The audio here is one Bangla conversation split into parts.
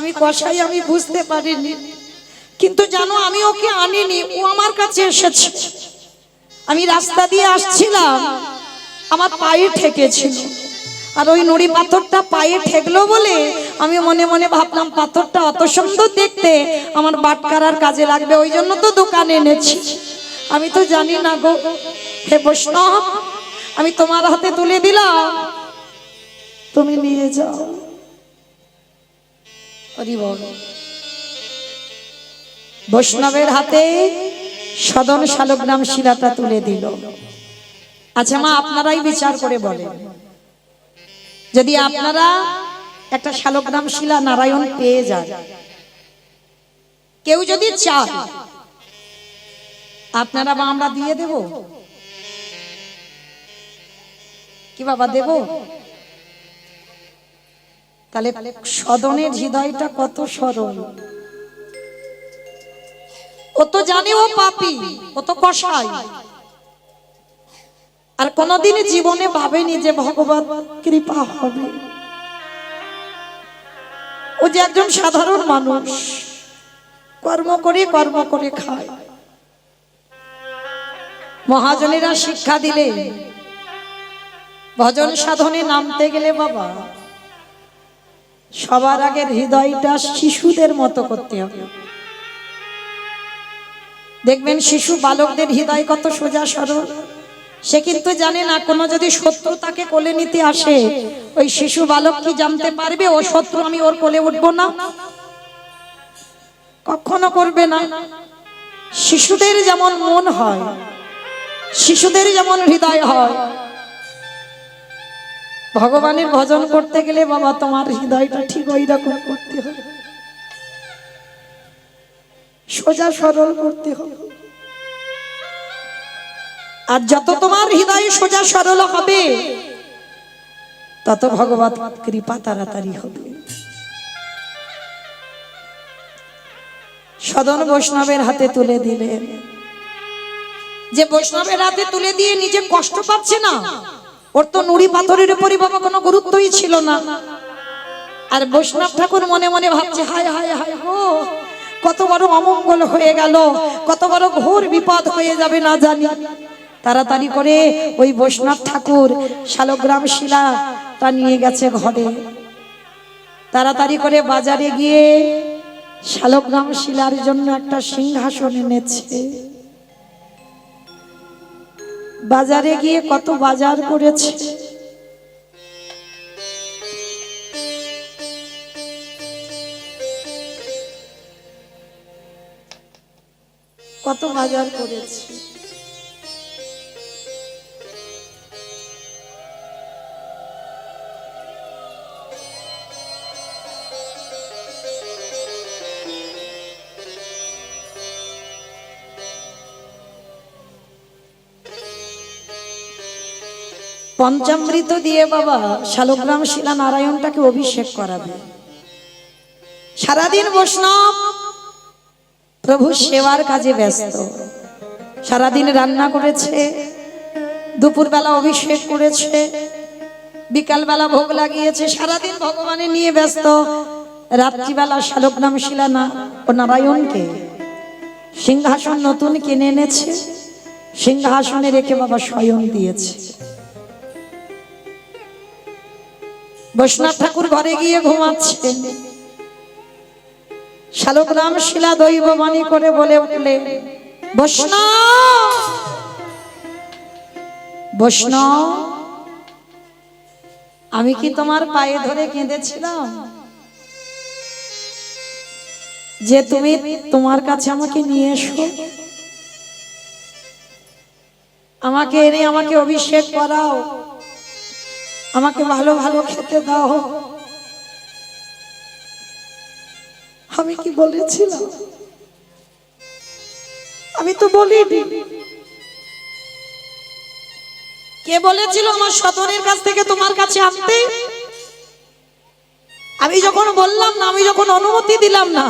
আমি কষাই আমি বুঝতে পারিনি, কিন্তু জানো আমি ওকে আনিনি, ও আমার কাছে এসেছে। আমি রাস্তা দিয়ে আসছিলাম, আমার পায়ে ঠেকেছিল, আর ওই নুড়ি পাথরটা পায়ে ঠেকলো বলে আমি মনে মনে ভাবলাম পাথরটা অত সুন্দর দেখতে, আমার বাটকারার কাজে লাগবে, ওই জন্য তো দোকানে এনেছি। আমি তো জানি না গো। হে বৈষ্ণব, আমি তোমার হাতে তুলে দিলাম, তুমি নিয়ে যাও। হরি বল। বৈষ্ণবের হাতে সদন শালগ্রাম শিলাটা তুলে দিল। আচ্ছা মা, আপনারাই বিচার করে বলেন, যদি আপনারা একটা শালগ্রাম শিলা নারায়ণ পেয়ে যান, কেউ যদি চায়, আপনারা বা আমরা দিয়ে দেব কি বাবা, দেব? তাহলে সদনের হৃদয়টা কত সরল। ও তো জানে ও পাপী, ও তো কসাই, আর কোনদিন জীবনে ভাবেনি যে ভগবত কৃপা হবে। ও যে একজন সাধারণ মানুষ, কর্ম করে খায়। মহাজনেরা শিক্ষা দিলে ভজন সাধনে নামতে গেলে বাবা সবার আগে হৃদয়টা শিশুদের মতো করতে হবে। দেখবেন শিশু বালকদের হৃদয় কত সোজা সরল। সে কিন্তু জানে না, কোনো যদি শত্রু তাকে কোলে নিতে আসে, ওই শিশু বালক কি জানতে পারবে ও শত্রু, আমি ওর কোলে উঠবো না? কখনো করবে না। শিশুদের যেমন মন হয়, শিশুদের যেমন হৃদয় হয়, ভগবানের ভজন করতে গেলে বাবা তোমার হৃদয়টা ঠিক ওই রকম করতে হবে, সোজা সরল করতে হবে। আর যত তোমার হৃদয় সোজা সরল হবে, তত ভগবত কৃপা তাড়াতাড়ি হবে। সদন বৈষ্ণবের হাতে তুলে দিলেন। যে বৈষ্ণবের হাতে তুলে দিয়ে নিজে কষ্ট পাচ্ছে না, ওর তো নুড়ি পাথরের উপরই বাবা কোনো গুরুত্বই ছিল না। আর বৈষ্ণব ঠাকুর মনে মনে ভাবছে, হায় হায় হায় গো, কত বড় অমঙ্গল হয়ে গেল, কত বড় ঘোর বিপদ হয়ে যাবে না জানি। তাড়াতাড়ি করে ওই বৈষ্ণব ঠাকুর শালগ্রাম শিলা তা নিয়ে গেছে ঘরে। তাড়াতাড়ি করে বাজারে গিয়ে শালগ্রাম শিলার জন্য একটা সিংহাসন এনেছে। বাজারে গিয়ে কত বাজার করেছে, কত বাজার করেছে। পঞ্চামৃত দিয়ে বাবা শালগ্রাম শিলা নারায়ণটাকে অভিষেক করাবে। সারাদিন বৈষ্ণব প্রভু সেবার কাজে ব্যস্ত। সারাদিন রান্না করেছে, দুপুরবেলা অভিষেক করেছে, বিকালবেলা ভোগ লাগিয়েছে, সারাদিন ভগবানের নিয়ে ব্যস্ত। রাত্রিবেলা শালগ্রাম শিলা ও নারায়ণকে সিংহাসন নতুন কিনে এনেছে, সিংহাসনে রেখে বাবা শয়ন দিয়েছে। বৈষ্ণব ঠাকুর ঘরে গিয়ে ঘুমাচ্ছে। শালগ্রাম শিলা দৈববাণী করে বলে উঠলে, বৈষ্ণব বৈষ্ণব, আমি কি তোমার পায়ে ধরে কেঁদেছিলাম যে তুমি তোমার কাছে আমাকে নিয়ে এসো, আমাকে এনে আমাকে অভিষেক করাও, আমাকে ভালো ভালো খেতে দাও? আমি কি বলেছিলাম? আমি তো বলিনি। কে বলেছিল আমার সদনের কাছ থেকে তোমার কাছে আসতে? আমি যখন বললাম না, আমি যখন অনুমতি দিলাম না,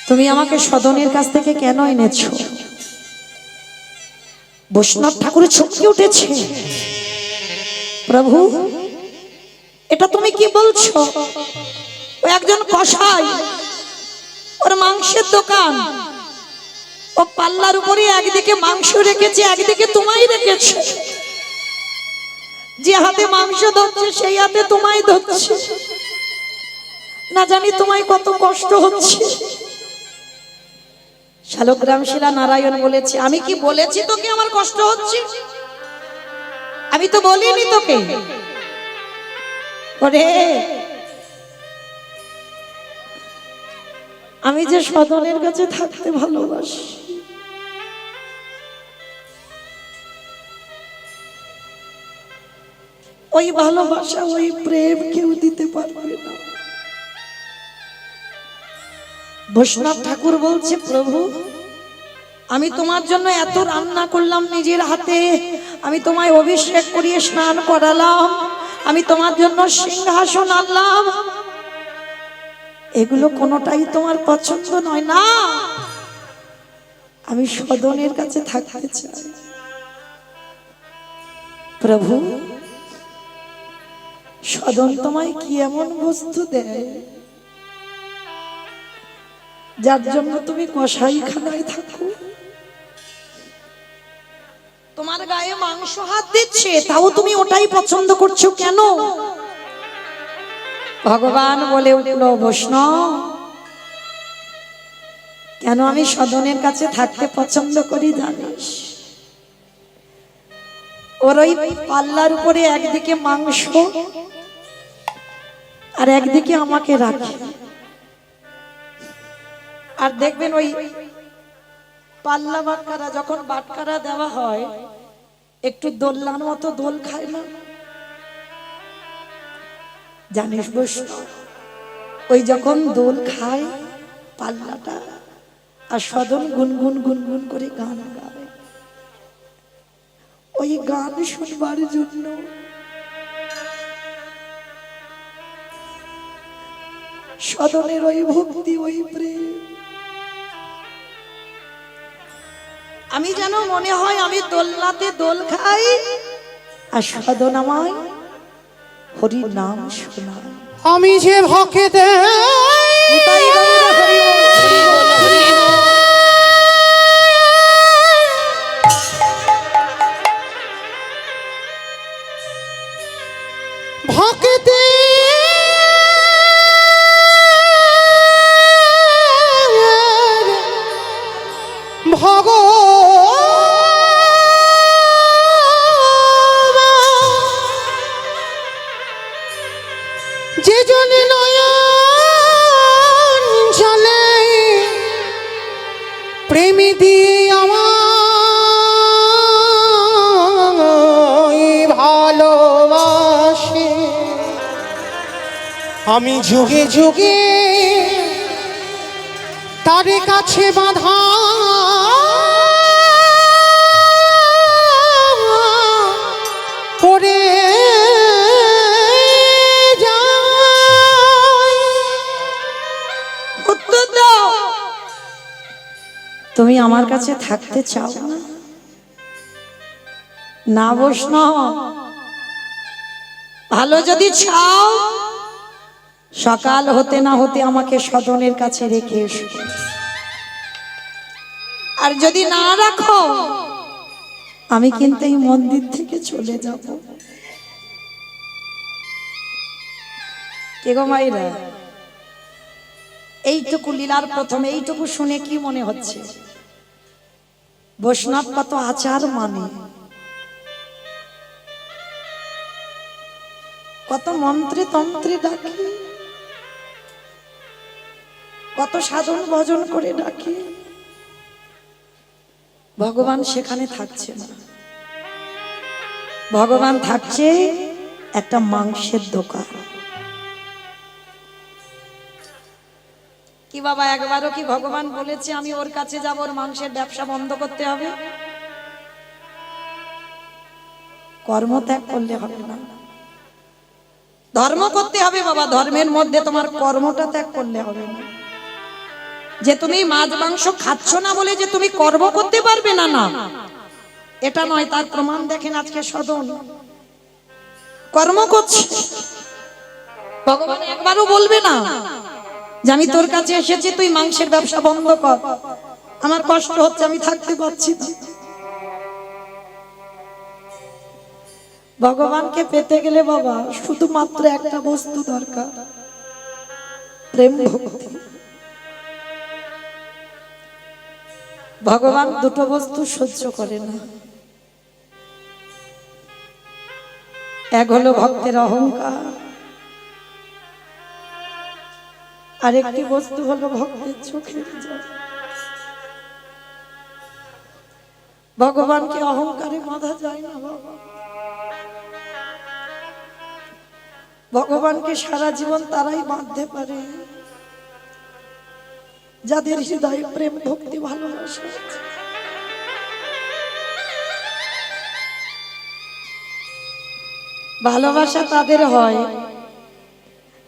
তুমি আমাকে সদনের কাছ থেকে কেন এনেছো? বৈষ্ণব ঠাকুরের চমকে উঠেছে, প্রভু এটা তুমি কি বলছো? ও একজন কসাই, ওর মাংসের দোকান, ও পাল্লার উপরে একদিকে মাংস রেখেছে, একদিকে তোমায় রেখেছে। যে হাতে মাংস ধরছে সেই হাতে তোমায় ধরছে। না জানি তোমায় কত কষ্ট হচ্ছে। শালগ্রাম শিলা নারায়ণ বলেছে, আমি কি বলেছি তোকে আমার কষ্ট হচ্ছে? আমি তো বলিনি তোকে। ওরে আমি যে সদনের কাছে থাকতে ভালোবাসি, ওই ভালোবাসা ওই প্রেম কেউ দিতে পারবে না। বৈষ্ণব ঠাকুর বলছে, প্রভু আমি তোমার জন্য এত রান্না করলাম নিজের হাতে, আমি তোমায় অভিষেক করিয়ে স্নান করালাম, আমি তোমার জন্য সিংহাসন আনলাম, এগুলো কোনোটাই তোমার পছন্দ নয় না। আমি সদনের কাছে থাকতে চাই। প্রভু সদন তোমায় কি এমন বস্তু দেয় যার জন্য তুমি কসাইখানায় থাকো? তোমার গায়ে মাংস হাত দিচ্ছে, তাও তুমি ওটাই পছন্দ করছো কেন? ভগবান বলে উঠল, বৈষ্ণব কেন আমি সদনের কাছে থাকতে পছন্দ করি জানিস? ওর ওই পাল্লার উপরে একদিকে মাংস আর একদিকে আমাকে রাখে। আর দেখবেন ওই পাল্লা বাটকারা, যখন বাটকারা দেওয়া হয় একটু দোলনার মতো দোল খায় না? জানিস বৈষ্ণব, ওই যখন দোল খায় পাল্লাটা, আর সদন গুনগুন গুনগুন করে গান গায়, ওই গান শুনবার জন্য সদনের ওই ভক্তি ওই প্রেম, আমি যেন মনে হয় আমি দোলনাতে দোল খাই আর সদন আমায় হরির নাম শোনায়। আমি যে ভক্তে ভক্তে যে জন নয়ন জলে প্রেমী দিয়ে আমায় ভালোবাসে, আমি যুগে যুগে তার কাছে বাঁধা করে তুমি আমার কাছে থাকতে চাও না? না বৈষ্ণব, ভালো যদি চাও সকাল হতে না হতে আমাকে সদনের কাছে রেখে এসো, আর যদি না রাখো আমি কিন্তু এই মন্দির থেকে চলে যাব। কে গো মাইরা, এইটুকু লীলার প্রথমে এইটুকু শুনে কি মনে হচ্ছে? বৈষ্ণব কত আচার মানে, কত মন্ত্রে তন্ত্রে ডাকে, কত সাধন ভজন করে ডাকে। ভগবান সেখানে থাকছে না, ভগবান থাকছে একটা মাংসের দোকান। কি বাবা, একবারও কি ভগবান বলেছে আমি ওর কাছে যাব ওর মাংসের ব্যবসা বন্ধ করতে হবে? কর্ম ত্যাগ করলে হবে না, ধর্ম করতে হবে বাবা। ধর্মের মধ্যে তোমার কর্মটা ত্যাগ করলে হবে না। যে তুমি মাছ মাংস খাচ্ছ না বলে যে তুমি কর্ম করতে পারবে না, না এটা নয়। তার প্রমাণ দেখেন আজকে সদন কর্ম করছে। ভগবান একবারও বলবে না যে আমি তোর কাছে এসেছি, তুই মাংসের ব্যবসা বন্ধ কর, আমার কষ্ট হচ্ছে, আমি থাকতে পারছি না। ভগবানকে পেতে গেলে বাবা শুধুমাত্র একটা বস্তু দরকার, প্রেম ভক্তি। ভগবান দুটো বস্তু সহ্য করে না, এক হলো ভক্তের অহংকার, আরেকটি বস্তু হলো ভক্তের চোখের জল। ভগবানকে অহংকারে বাঁধা যায় না বাবা। ভগবানকে সারা জীবন তারাই বাঁধতে পারে যাদের হৃদয়ে প্রেম ভক্তি ভালোবাসা আছে। ভালোবাসা তাদের হয়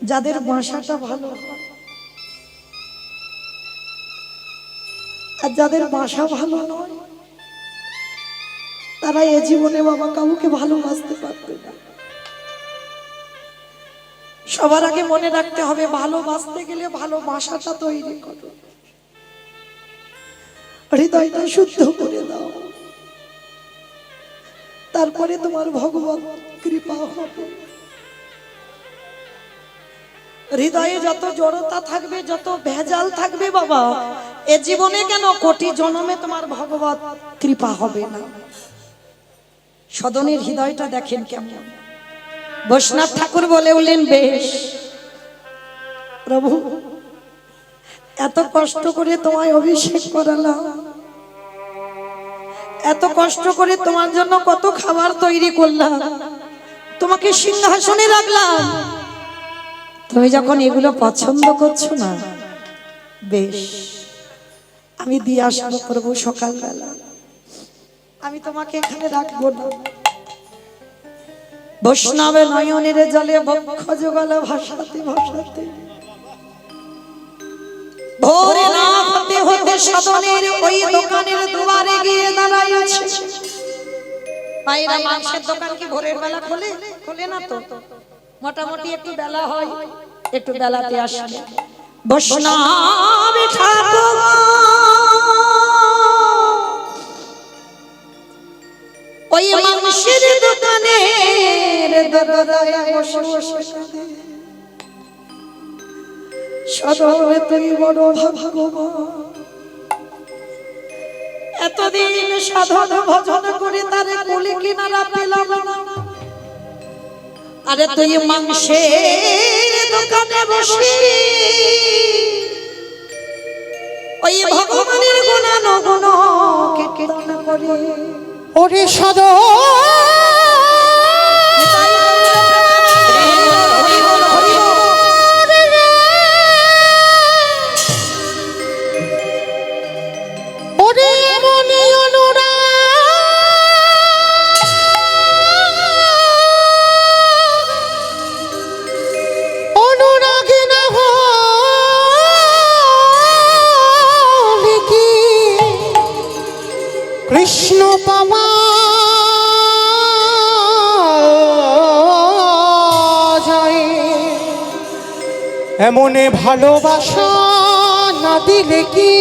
যাদের বাসাটা ভালো হয়, আর যাদের বাসা ভালো নয় তারা এ জীবনে বাবা কাউকে ভালোবাসতে পারবে না। সবার আগে মনে রাখতে হবে, ভালোবাসতে গেলে ভালোবাসাটা তৈরি করো, হৃদয়টা শুদ্ধ করে দাও, তারপরে তোমার ভগবান কৃপা হবে। হৃদয়ে যত জড়তা থাকবে, যত ভেজাল থাকবে বাবা, এ জীবনে কেন কোটি জন্মে তোমার ভগবত কৃপা হবে না। সদনের হৃদয়টা দেখেন কেমন। বৈষ্ণব ঠাকুর বলে উঠলেন, বেশ প্রভু এত কষ্ট করে তোমায় অভিষেক করালাম, এত কষ্ট করে তোমার জন্য কত খাবার তৈরি করলাম, তোমাকে সিংহাসনে রাখলাম, তুমি যখন এগুলো পছন্দ করছো না, বেশ আমি দিয়ে আসবো প্রভু সকালবেলা, আমি তোমাকে এখানে রাখবো না। বৈষ্ণবে নয়নের জলে বক্ষ যুগল ভাসাতে ভাসাতে ভোরে না হতে হতে সদনের ওই দোকানের দুয়ারে গিয়ে দাঁড়াইছে। ভাইরা, মাংসের দোকান কি ভোরের বেলা খোলে? খোলে না তো, মোটামুটি একটু বেলা হয়, একটু বেলাতে আসলে বৈষ্ণব ঠাকুর ওই মাংসের দোকানের দরজায় বসে বসে সদরে তুই বড় ভাগ্যবান, এতদিন সাধন ভজন করে তারে কুলি কিনারা পেলাম না, আরে তুই মাংসের দোকানে বসে ওই ভগবানের গুণানুগুণ কীর্তন করে। ওরে সদ ওরে মনে অনুরাগে না হলে কি কৃষ্ণ পাওয়া যায়, এমনে ভালোবাসা না দিলে কি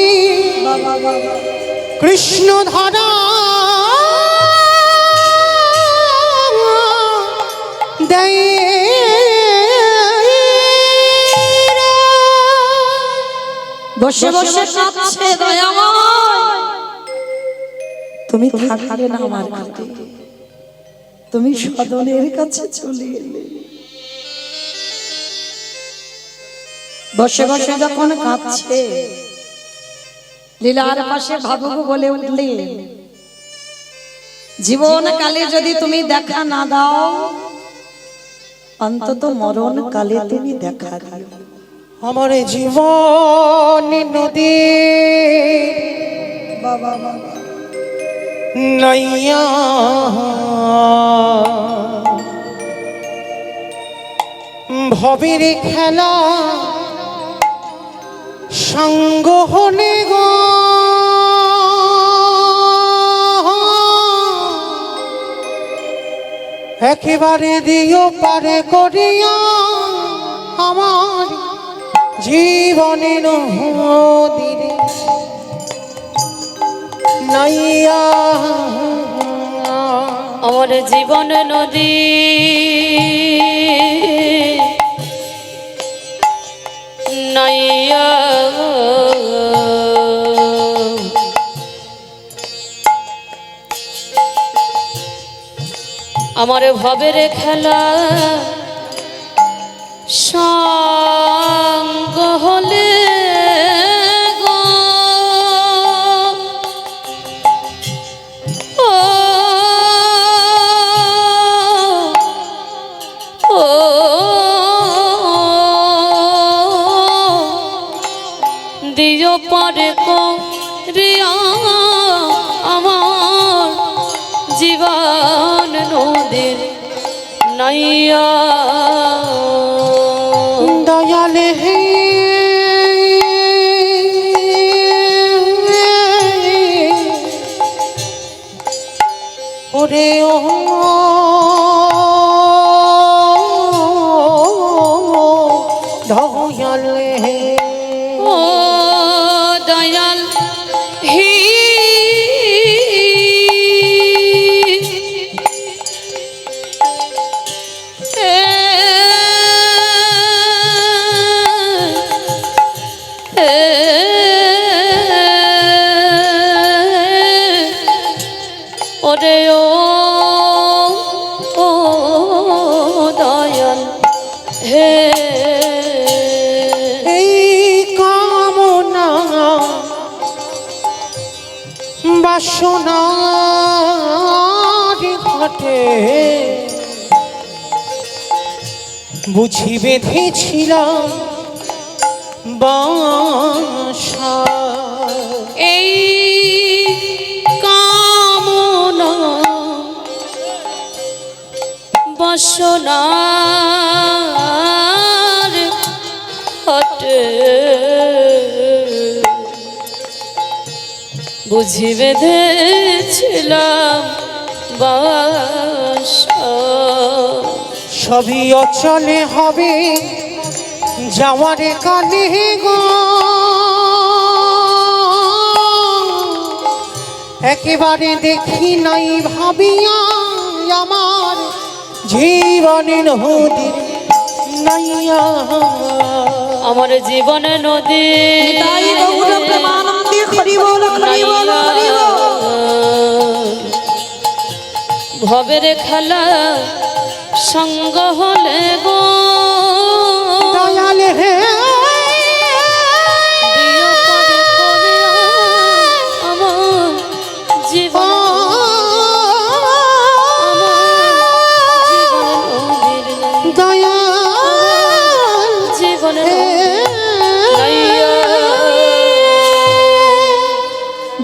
কৃষ্ণ ধারা দেয়। বসে বসে কাঁদছে দয়াময়, তুমি থাকলে না আমার কাছে, তুমি সদনের কাছে চলে এলে। বসে বসে যখন কাঁদছে, লীলার পাশে ভাবুক বলে উঠলে, জীবন কালে যদি তুমি দেখা না দাও, অন্তত মরণ কালে তুমি দেখা দিও। আমার জীবন নদী বাবা বাবা নাইয়া ভবের খেলা সঙ্গ হলে গো, একেবারে দিও পারে করিয়া জীবনে নদীরে নাইয়া আমার জীবন নদী নাইয়া আমার ভবের খেলা সঙ্গ হলে গো ও ও দিও পরে রিয়া আমার জীবন নদীর নাইয়া দয়ালে হে ওরে ও দয়ালে হে ও দয়াল হি ওরে ও দয়াল হে এই কামনা বাসনার ঘটে বুঝি বেঁধেছিলাম বাসা এই কামনা বাসনার হটে বুঝি বেঁধেছিলাম বাসা সবই অচলে হবে যাওয়ারে কালে গো একেবারে দেখি নাই ভাবিয়া আমার জীবনে নদী নাইয়া আমার জীবন নদী তাই গৌর প্রেমানন্দে হরি বল হরি বল হরি বল। ভবের খেলা সঙ্গ হলে গো দয়ালে হে দিও পরে আমার জীবন দয়া জীবন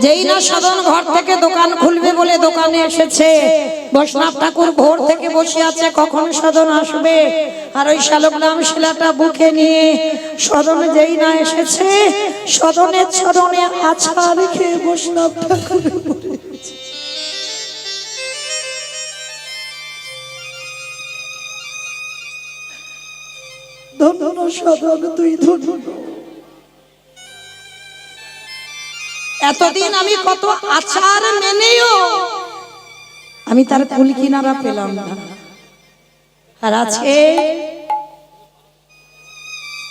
যেই না সাধন ঘর থেকে দোকান খুলবে বলে দোকানে এসেছে, বৈষ্ণব ঠাকুর ভোর থেকে বসে আছে কখন সাধন আসবে, আর ওই শালক নাম শিলাটা বুকে নিয়ে সদনে যেই না এসেছে সদনের চরণে আছা রেখে বৈষ্ণব ঠাকুর ধন্য সদন তুই ধন্য। এতদিন আমি কত আচার মেনেও আমি তার কুল কিনারা পেলাম না, আর আজকে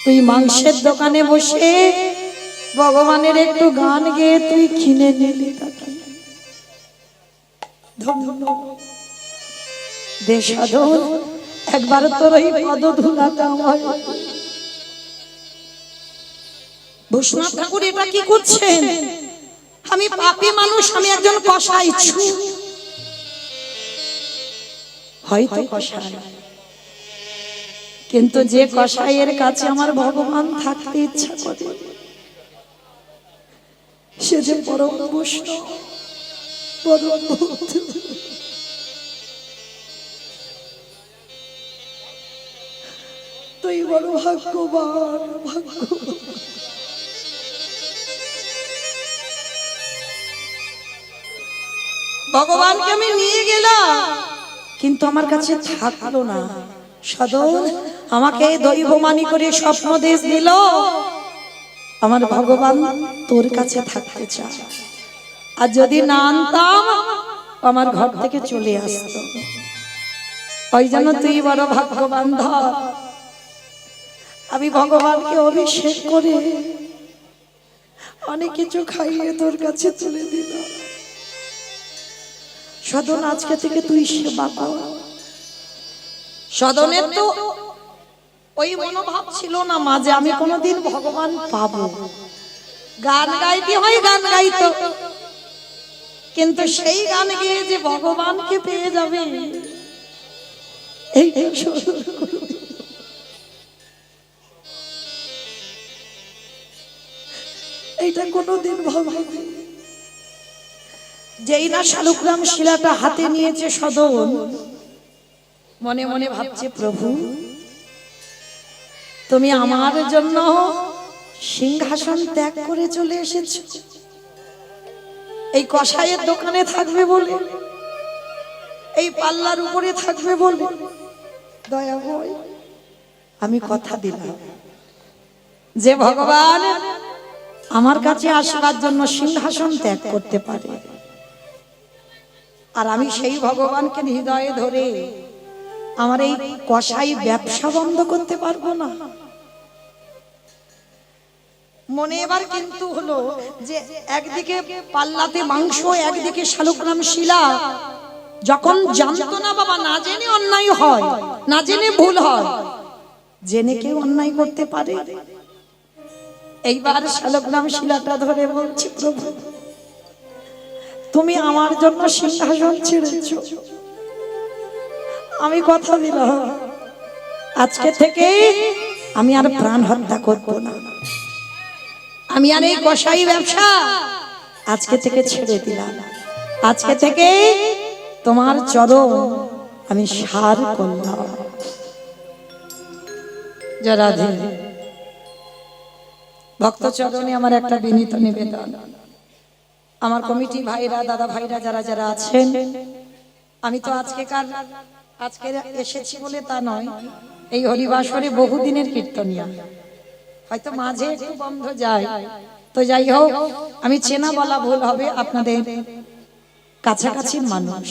তুই মাংসের দোকানে বসে ভগবানের একটু গান গেয়ে তুই কিনে নিলি তাকে। ধন্য দে সাধন, একবার তোর ওই পদধূলাটা আমার। বৈষ্ণব ঠাকুর এটা কি করছেন? আমি পাপী মানুষ, আমি একজন কসাই, হয়তো কসাই, কিন্তু যে কসাইয়ের কাছে আমার ভগবান থাকতে ইচ্ছা করে সে যে পরম বৈষ্ণব, পরম ভক্ত। তুই বড় ভাগ্যবান, ভাগ্যবান। ভগবানকে আমি নিয়ে গেলাম কিন্তু আমার কাছে থাকলো না, সদর আমাকে দৈবমানি করে স্বপ্ন দেশ দিল, আমার ভগবান তোর কাছে থাকতে চায়, আর যদি না আনতাম আমার ঘর থেকে চলে আসতো। ওই জন্য তুই বড় ভাগ্যবান ধর, আমি ভগবানকে অভিষেক করে অনেক কিছু খাইয়ে তোর কাছে তুলে দিলাম। সদন আজকে থেকে তুই সেবা কর। সদনের তো ওই মনোভাব ছিল না মাঝে আমি কোনোদিন ভগবান পাবো, গান গাইতে হয় গান গাইতো, কিন্তু সেই গান গেয়ে যে ভগবানকে পেয়ে যাবে এই এইটা কোনোদিন ভাবিনি। যেই না শালুগ্রাম শিলাটা হাতে নিয়েছে সদন, মনে মনে ভাবছে প্রভু তুমি আমার জন্য সিংহাসন ত্যাগ করে চলে এসেছো, এই কসাইয়ের দোকানে থাকবে বলে, এই পাল্লার উপরে থাকবে বলে, দয়া হয় আমি কথা দিলাম যে ভগবান আমার কাছে আসবার জন্য সিংহাসন ত্যাগ করতে পারে, আর আমি সেই ভগবানকে হৃদয়ে ধরে আমার এই কসাই ব্যবসা বন্ধ করতে পারবো না। মনে এবার কিন্তু হলো যে একদিকে পাল্লাতে মাংস, একদিকে শালুগ্রাম শিলা, যখন জানতো না বাবা, না জেনে অন্যায় হয়, না জেনে ভুল হয়, জেনে কেউ অন্যায় করতে পারে। এইবার শালগ্রাম শিলাটা ধরে বলছি প্রভু তুমি আমার জন্য সিংহাসন ছেড়েছ, আমি কথা দিলাম আজকে থেকে আমি আর প্রাণ হত্যা করব না, আমি আর এই কসাই ব্যবসা আজকে থেকে ছেড়ে দিলাম, আজকে থেকে তোমার চরণ আমি সার করলাম। রাধে ভক্ত চরণে আমার একটা বিনীত নিবেদন, আমার কমিটি ভাইরা, দাদা ভাইরা যারা যারা আছেন, আমি তো আজকে এসেছি বলে তা নয়, এই হরিবাসরে বহুদিনের কীর্তনিয়া, হয়তো মাঝে একটু বন্ধ যায়, তো যাই হোক আমি চেনা বলা ভুল হবে, আপনাদের কাছাকাছির মানুষ,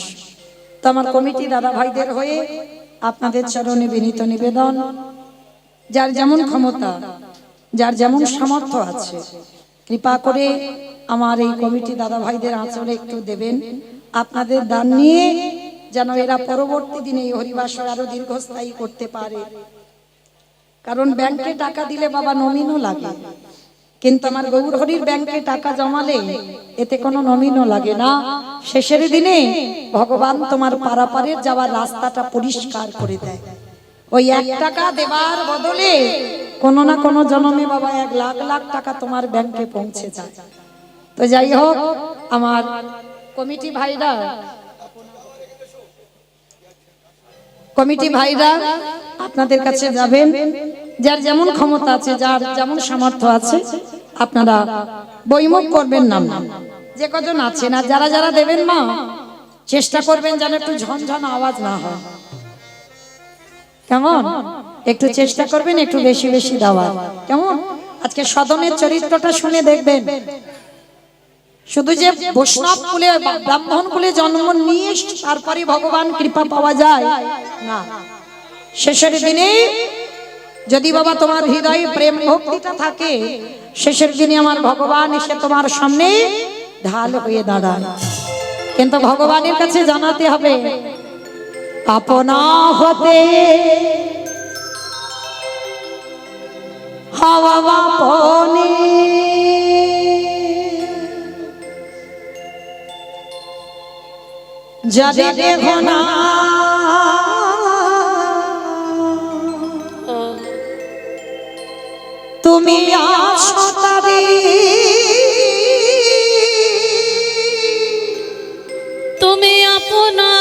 তো আমার কমিটি দাদা ভাইদের হয়ে আপনাদের চরণে বিনীত নিবেদন, যার যেমন ক্ষমতা, যার যেমন সামর্থ্য আছে, কৃপা করে আমার এই কমিটি দাদা ভাইদের আঁচলে একটু দেবেন, আপনাদের দান নিয়ে যেন এরা পরবর্তী দিনে এই হরিবাসর আরো দীর্ঘস্থায়ী করতে পারে। কারণ ব্যাংকে টাকা দিলে বাবা নমিনও লাগে, কিন্তু আমার গৌর হরির ব্যাংকে টাকা জমালে এতে কোনো নমিনও লাগে না, শেষের দিনে ভগবান তোমার পারাপারের যাওয়ার রাস্তাটা পরিষ্কার করে দেয়। ওই 1 টাকা দেবার বদলে কোনো না কোনো জন্মে বাবা 1 লাখ লাখ টাকা তোমার ব্যাংকে পৌঁছে যায়। তো যাই হোক আমার কমিটি ভাইরা আপনাদের কাছে যাবেন, যার যেমন ক্ষমতা আছে, যার যেমন সামর্থ্য আছে, আপনারা বইমুখ করবেন না, যে কজন আছেন, আর যারা যারা দেবেন মা চেষ্টা করবেন যেন একটু ঝনঝন আওয়াজ না হয়, কেমন? একটু চেষ্টা করবেন একটু বেশি বেশি দেওয়ার, কেমন? আজকে সদনের চরিত্রটা শুনে দেখবেন, শুধু যে বৈষ্ণব কুলে ব্রাহ্মণ কুলে জন্ম নিয়ে তারপরে ভগবান কৃপা পাওয়া যায় না, শেষের দিনে যদি বাবা তোমার হৃদয়ে প্রেম ভক্তিটা থাকে, শেষের দিনে আমার ভগবান এসে তোমার সামনে ঢাল হয়ে দাঁড়ায়। কিন্তু ভগবানের কাছে জানাতে হবে আপনা হতে হাওয়া বাপনে যাদে দেখো না তুমি আসো তারে, তুমি আপনা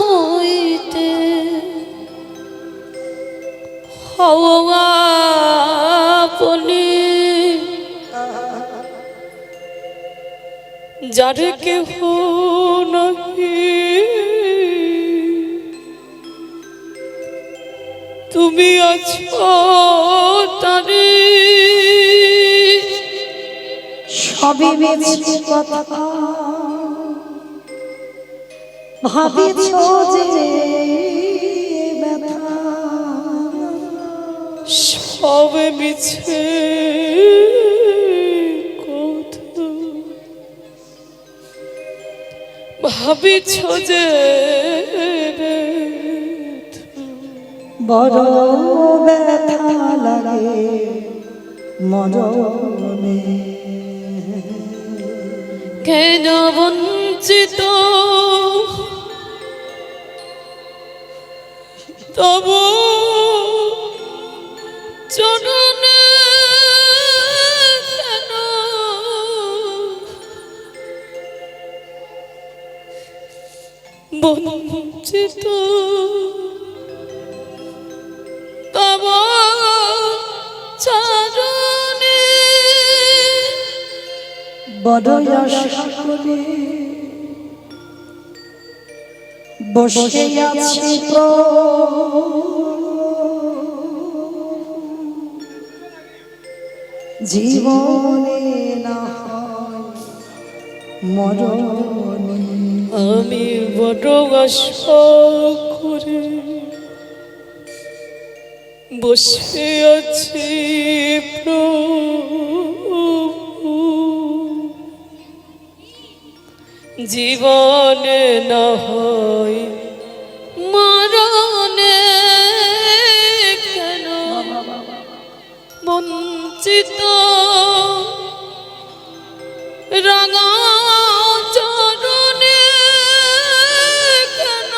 হইতে হওয়া আপনি, যার কেহ নাহি তুমি আছো তারে সবই মিছে কথা ভাবিছ যে ব্যথা সবে মিছে কথা ভাবিছ যে বড় ব্যথা লাগে মরণে কেন বঞ্চিত তব চরণে কেন বঞ্চিত তব চরণে বড় আশা করে বসে আছি জীবনে না মরণে আমি বড় আশা করে বসে আছি প্রভু জীবনে না হয় মরণে কেন বঞ্চিত রাঙা চরণে কেন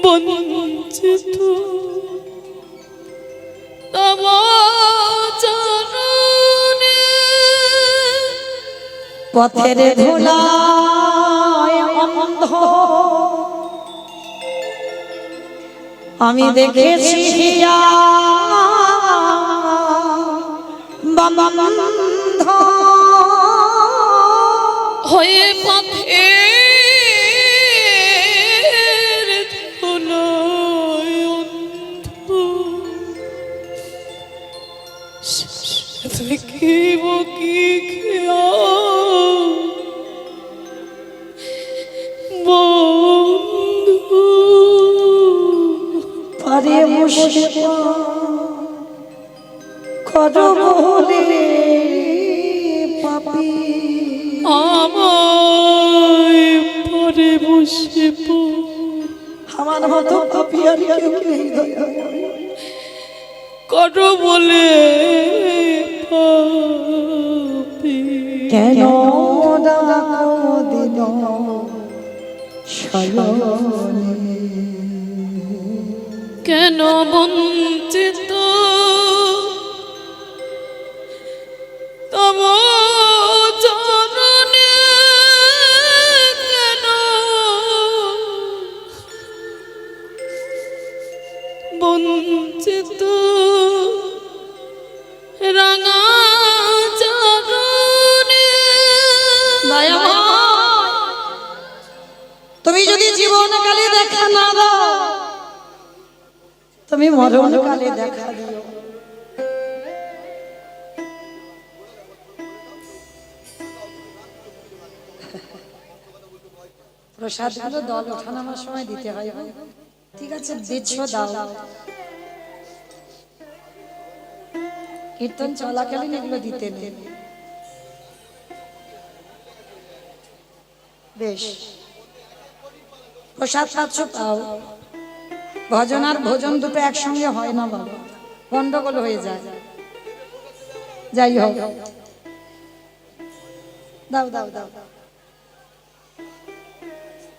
বঞ্চিত তব চরণে পথের ধুলায় অন্ধ আমি দেখেছি বন্ধ হয়ে পথের ধুলোয় অন্ধ দেখিব কি খেয়া বন্ধু পারে বসে করব বলে পাপি আমায় পরে বসিব আমার মতো পাপি আর কেউ নেই দয়া কর বলে পাপি কেন ডাকো দিন শয়নে কেন বঞ্চিত তব চরণে কেন বঞ্চিত রাঙা চরণে তুমি যদি জীবনকালে দেখা না দাও তুমি মরণকালে দেখা দিও প্রসাদগুলো দল ওঠানামার সময় দিতে হয় ঠিক আছে দিচ্ছ দাও কীর্তন চলাকালীন এগুলো দিতে নেই বেশ প্রসাদ খাচ্ছ পাও ভজন আর ভোজন দুটো একসঙ্গে হয় না বাবা গন্ডগোল হয়ে যায় যাই হোক দাও দাও দাও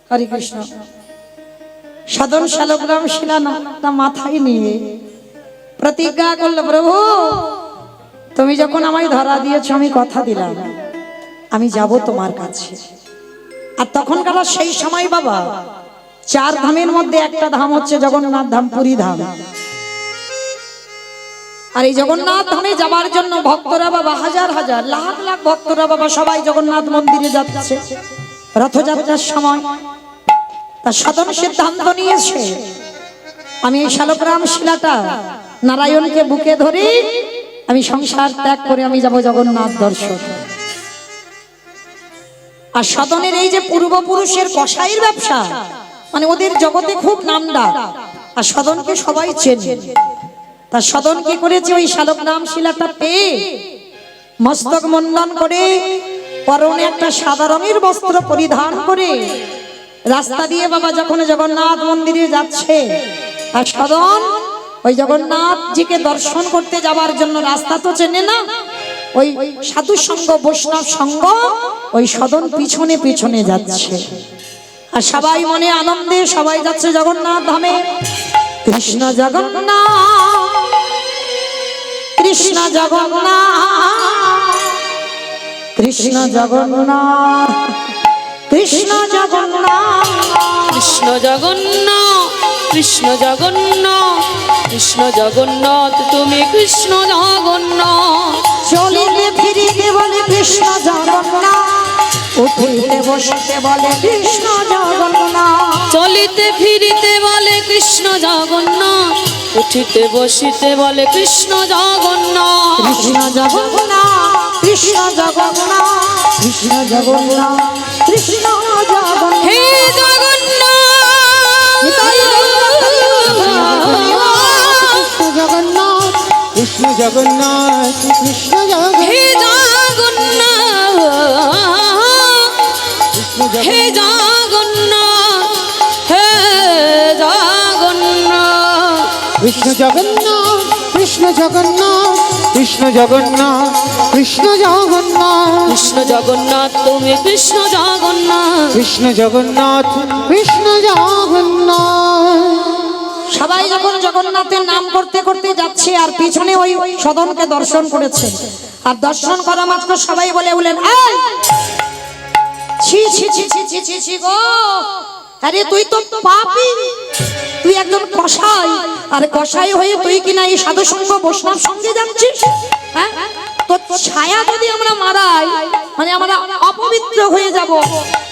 হরে কৃষ্ণ সাধন শালগ্রাম শিলাটা মাথায় নিয়ে প্রতিজ্ঞা করলো প্রভু তুমি যখন আমায় ধরা দিয়েছো আমি কথা দিলাম আমি যাব তোমার কাছে আর তখনকার সেই সময় বাবা চার ধামের মধ্যে একটা ধাম হচ্ছে জগন্নাথ ধাম পুরী ধাম আর এই জগন্নাথ ধামে যাবার জন্য ভক্তরা বাবা হাজার হাজার লাখ লাখ ভক্তরা বাবা সবাই জগন্নাথ মন্দিরে যাচ্ছে রথযাত্রার সময় তা সদন সিদ্ধান্ত নিয়েছে, আমি এই শালগ্রাম শিলাটা নারায়ণকে বুকে ধরে আমি সংসার ত্যাগ করে আমি যাব জগন্নাথ দর্শন। আর সদনের এই যে পূর্বপুরুষের কসাইয়ের ব্যবসা, মানে ওদের জগতে খুব নামডাক, আর সদনকে সবাই চেনে। তা সদন কি করেছে, ওই শালগ্রাম শিলাটা পেয়ে মস্তক মুন্ডন করে পরনে একটা সাদা রঙের বস্ত্র পরিধান করে রাস্তা দিয়ে বাবা যখন জগন্নাথ মন্দিরে যাচ্ছে, আর সদন ওই জগন্নাথজিকে দর্শন করতে যাবার জন্য রাস্তা তো চেনে না, ওই সাধু সঙ্গ বৈষ্ণব সঙ্গ ওই সদন পিছনে পিছনে যাচ্ছে। আর সবাই মনে আনন্দে সবাই যাচ্ছে জগন্নাথ ধামে। কৃষ্ণ জগন্নাথ কৃষ্ণ জগন্নাথ কৃষ্ণ জগন্নাথ কৃষ্ণ জগন্নাথ কৃষ্ণ জগন্নাথ কৃষ্ণ জগন্নাথ কৃষ্ণ জগন্নাথ তুমি কৃষ্ণ জগন্নাথ। চলিতে ফিরিতে বলে কৃষ্ণ জগন্নাথ, উঠিতে বসতে বলে কৃষ্ণ জগন্নাথ। চলিতে ফিরিতে বলে কৃষ্ণ জগন্নাথ, উঠিতে বসিতে বলে কৃষ্ণ জগন্নাথ। কৃষ্ণ জগন্নাথ কৃষ্ণ জগন্নাথ কৃষ্ণ জগন্নাথ কৃষ্ণ জগন্নাথ। হে জগন্নাথ জগন্নাথ কৃষ্ণ জগন্নাথ কৃষ্ণ হে জগন্নাথ হে জগন্নাথ হে জগন্নাথ। কৃষ্ণ জগন্নাথ কৃষ্ণ জগন্নাথ কৃষ্ণ জগন্নাথ কৃষ্ণ জগন্নাথ কৃষ্ণ জগন্নাথ তুমি কৃষ্ণ জগন্নাথ। কৃষ্ণ জগন্নাথ কৃষ্ণ জগন্নাথ। সবাই যখন জগন্নাথের নাম করতে করতে যাচ্ছে আর পিছনে ওই সদনকে দর্শন করেছে, আর দর্শন করা মাত্র সবাই বলে উঠলেন, এই ছি ছি ছি ছি ছি ছি ছি গো, আরে তুই তো পাপী, তুই একজন কসাই, আর কসাই হয়ে তুই কিনা এই সাধু সঙ্গ বৈষ্ণব সঙ্গে যাচ্ছিস। হ্যাঁ, তোর ছায়া যদি আমরা মারাই মানে আমরা অপবিত্র হয়ে যাব,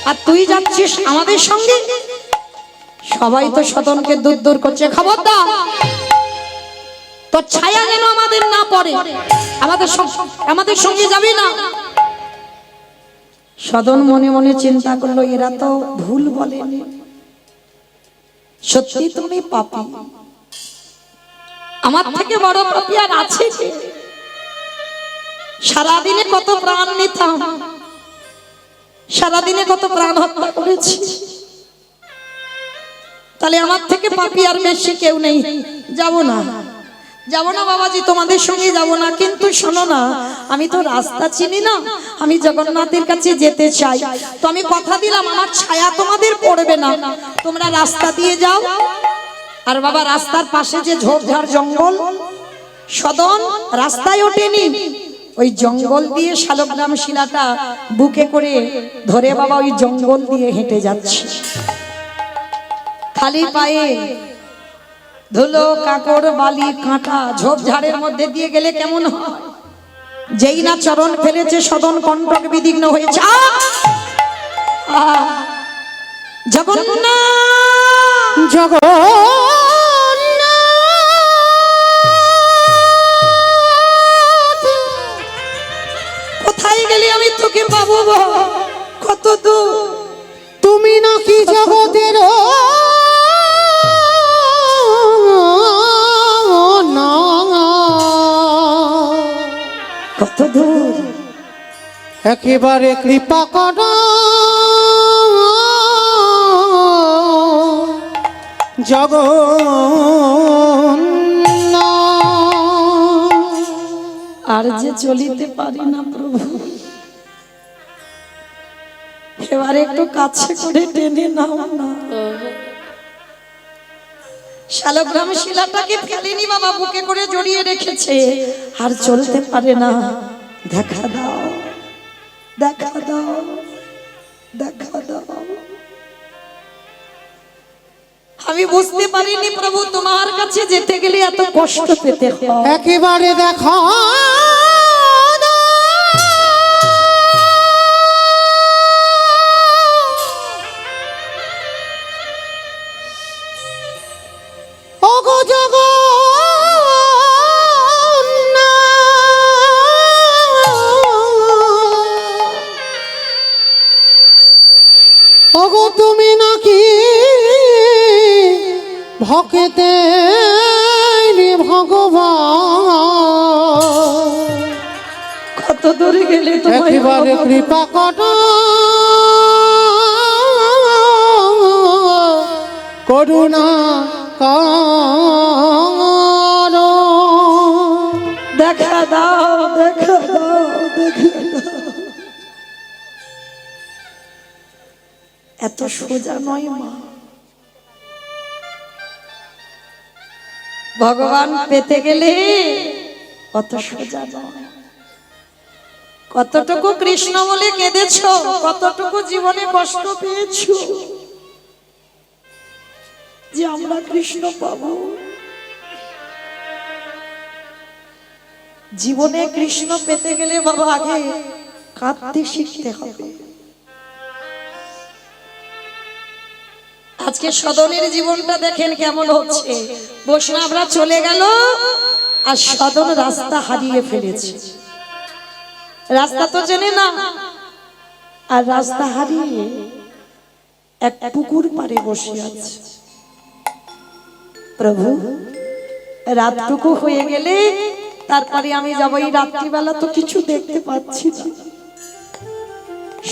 আর তুই যাচ্ছিস আমাদের সঙ্গে। সবাই তো সদনকে দূর দূর করছে, খবরদার তোর ছায়া যেন আমাদের না পড়ে, আমাদের সঙ্গে যাবি না। সদন মনে মনে চিন্তা করলো, এরা তো ভুল বলেনি, সত্যি তুমি পাপী, আমার থেকে বড় পাপী আর আছে কে? সারাদিনে কত প্রাণ নিতাম, সারাদিনে কত প্রাণ হত্যা করেছি, তাহলে আমার থেকে পাপী আর বেশি কেউ নেই। যাব না, যাব না বাবাজি, তোমাদের সঙ্গে যাব না। কিন্তু শোনো না, আমি তো রাস্তা চিনি না, আমি জগন্নাথের কাছে যেতে চাই। তো আমি কথা দিলাম আমার ছায়া তোমাদের পড়বে না, তোমরা রাস্তা দিয়ে যাও। আর বাবা রাস্তার পাশে যে ঝোপঝাড় জঙ্গল, সদন রাস্তায় ওঠেনি, ওই জঙ্গল দিয়ে শালগ্রাম শিলাটা বুকে করে ধরে বাবা ওই জঙ্গল দিয়ে হেঁটে যাচ্ছে। খালি পায়ে ধুলো কাকড় বালি কাঁটা ঝোপঝাড়ের মধ্যে দিয়ে গেলে কেমন হয়? যেই না চরণ ফেলেছে সদন কণ্টক বিদীর্ণ হয়েছে। জগন্নাথ জগন্নাথ কোথায় গেলি আমি তোকে পাবো? কত দূর? তুমি নাকি জগতের কত দূর? একেবারে কৃপা করো জগন্নাথ। আর যে চলিতে পারি না প্রভু, এবারে একটু কাছে করে টেনে নাও না। শালগ্রাম শিলাটাকে ফেলেনি বাবা, বুকে করে জড়িয়ে রেখেছে, আর চলতে পারে না। দেখা দাও, দেখা দাও, দেখা দাও। আমি বুঝতে পারিনি প্রভু, তোমার কাছে যেতে গেলে এত কষ্ট পেতে হয়। একেবারে দেখা ওগো তুমি নাকি ভক্তে ভগবান, কত দূরে গেলে তোমায় একেবারে কৃপা করো, করুণা করো। দেখা দাও, দেখা দাও, দেখা দাও। এত সোজা নয় মা, ভগবান পেতে গেলে অত সোজা নয়। কতটুকু কৃষ্ণ বলে কেঁদেছো, কতটুকু জীবনে কষ্ট পেয়েছো যে আমরা কৃষ্ণ পাবো। জীবনে কৃষ্ণ পেতে গেলে বাবা আগে কাঁদতে শিখতে হবে। আজকে সদনের জীবনটা দেখেন কেমন হচ্ছে। বৈষ্ণবরা চলে গেল আর সদন রাস্তা হারিয়ে ফেলেছে। রাস্তা তো চেনে না, আর রাস্তা হারিয়ে এক পুকুর পাড়ে বসে আছে। প্রভু, রাতটুকু হয়ে গেলে তারপরে আমি যাবো। এই রাত্রিবেলা তো কিছু দেখতে পাচ্ছি না।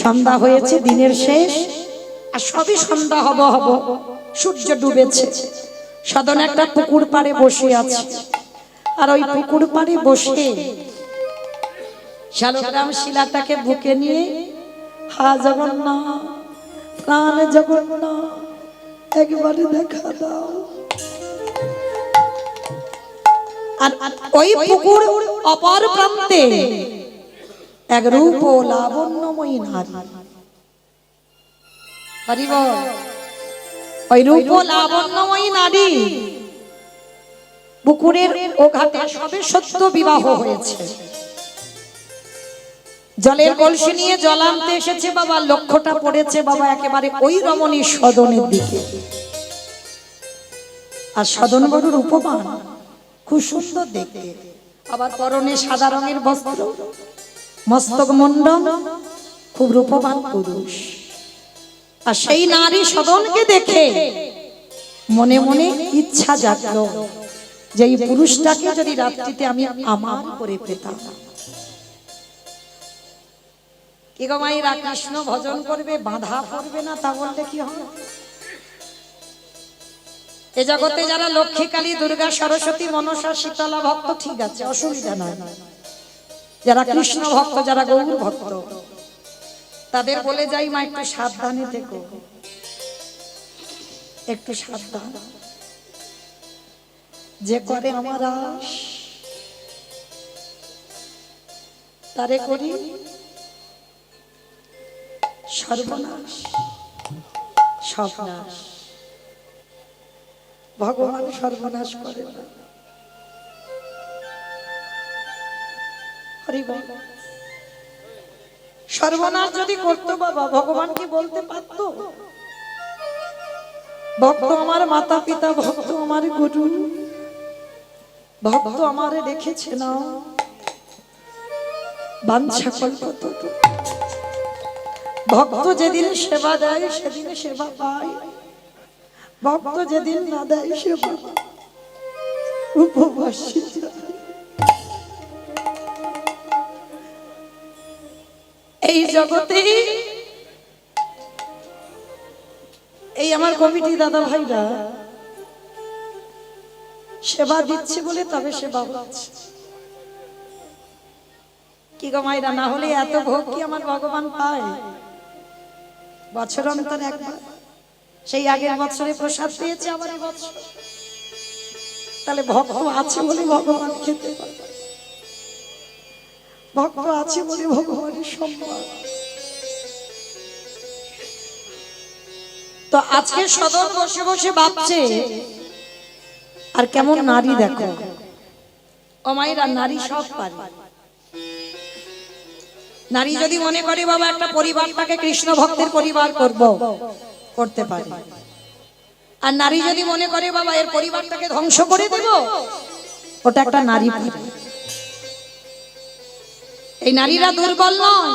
সন্ধ্যা হয়েছে, দিনের শেষ, আর সবই সন্ধ্যা হব হব, সূর্য ডুবেছে। সদন একটা পুকুর পাড়ে বসে আছে, আর ওই পুকুর পাড়ে বসে শালগ্রাম শিলাটাকে বুকে নিয়ে হা জগন্নাথ, প্রাণ জগন্নাথ, একবারে দেখা দাও। আর ওই পুকুর অপর প্রান্তে এক রূপ ও লাবণ্যময়ী নারী। ওই রূপ ও লাবণ্যময়ী নারী পুকুরের ও ঘাটে সবে সত্য বিবাহ হয়েছে। জলের কলসি নিয়ে জল আনতে এসেছে বাবা। লক্ষ্যটা পড়েছে বাবা একেবারে ওই রমণীর সদনের দিকে। আর সদন বড় রূপবান, খুব সুন্দর দেখতে। আবার পরনে সাদা রঙের বস্ত্র, মস্তক মুন্ডন, খুব রূপবান পুরুষ। আর সেই নারী সদনকে দেখে মনে মনে ইচ্ছা জাগলো যে এই পুরুষটাকে যদি রাত্রিতে আমি আমার করে পেতাম। কি গো মায়েরা, কৃষ্ণ ভজন করবে, বাধা পড়বে না, তা বললে কি হবে? এ জগতে যারা লক্ষ্মী, কালী, দুর্গা, সরস্বতী, মনসা, শীতলা ভক্ত, ঠিক আছে, অসুবিধা নাই। যারা কৃষ্ণ ভক্ত, যারা গৌর ভক্ত, তাদের বলে যাই মা একটু সাবধানে থেকো, একটু সাবধান। যে করে আমার আশ তারে করি সর্বনাশ, সর্বনাশ। ভগবান সর্বনাশ করে না। হরি বল। সর্বনাশ যদি করতো বাবা, ভগবান কি বলতে পারতো ভক্ত আমার মাতা পিতা, ভক্ত আমার গুরু, ভক্ত আমারে দেখেছে না, বাঞ্ছা কল্পতরু। ভক্ত যেদিন সেবা দেয় সেদিন সেবা পায়, ভক্ত যেদিন না দেয় সেবা উপবাসী যায়। এই জগতে এই আমার কমিটি দাদা ভাইরা সেবা দিচ্ছে বলে তবে সেবা হচ্ছে। কি গো মায়েরা, না হলে এত ভোগ কি আমার ভগবান পায়? বছর অন্তর একবার, সেই আগের বছরে প্রসাদ পেয়েছে আবার এই বছর। তাহলে ভক্ত আছে বলে ভগবান খেতে পারে, ভক্ত আছে বলে ভগবানের সম্মান। তো আজকে সদন বসে বসে ভাবছে আর কেমন নারী দেখো। ও মায়েরা, নারী সব পারে। নারী যদি মনে করে বাবা একটা পরিবারটাকে কৃষ্ণ ভক্তের পরিবার করব, করতে পারে। আর নারী যদি মনে করে বাবা এর পরিবারটাকে ধ্বংস করে দেব, ওটা একটা নারী পারে। এই নারীরা দুর্বল নয়।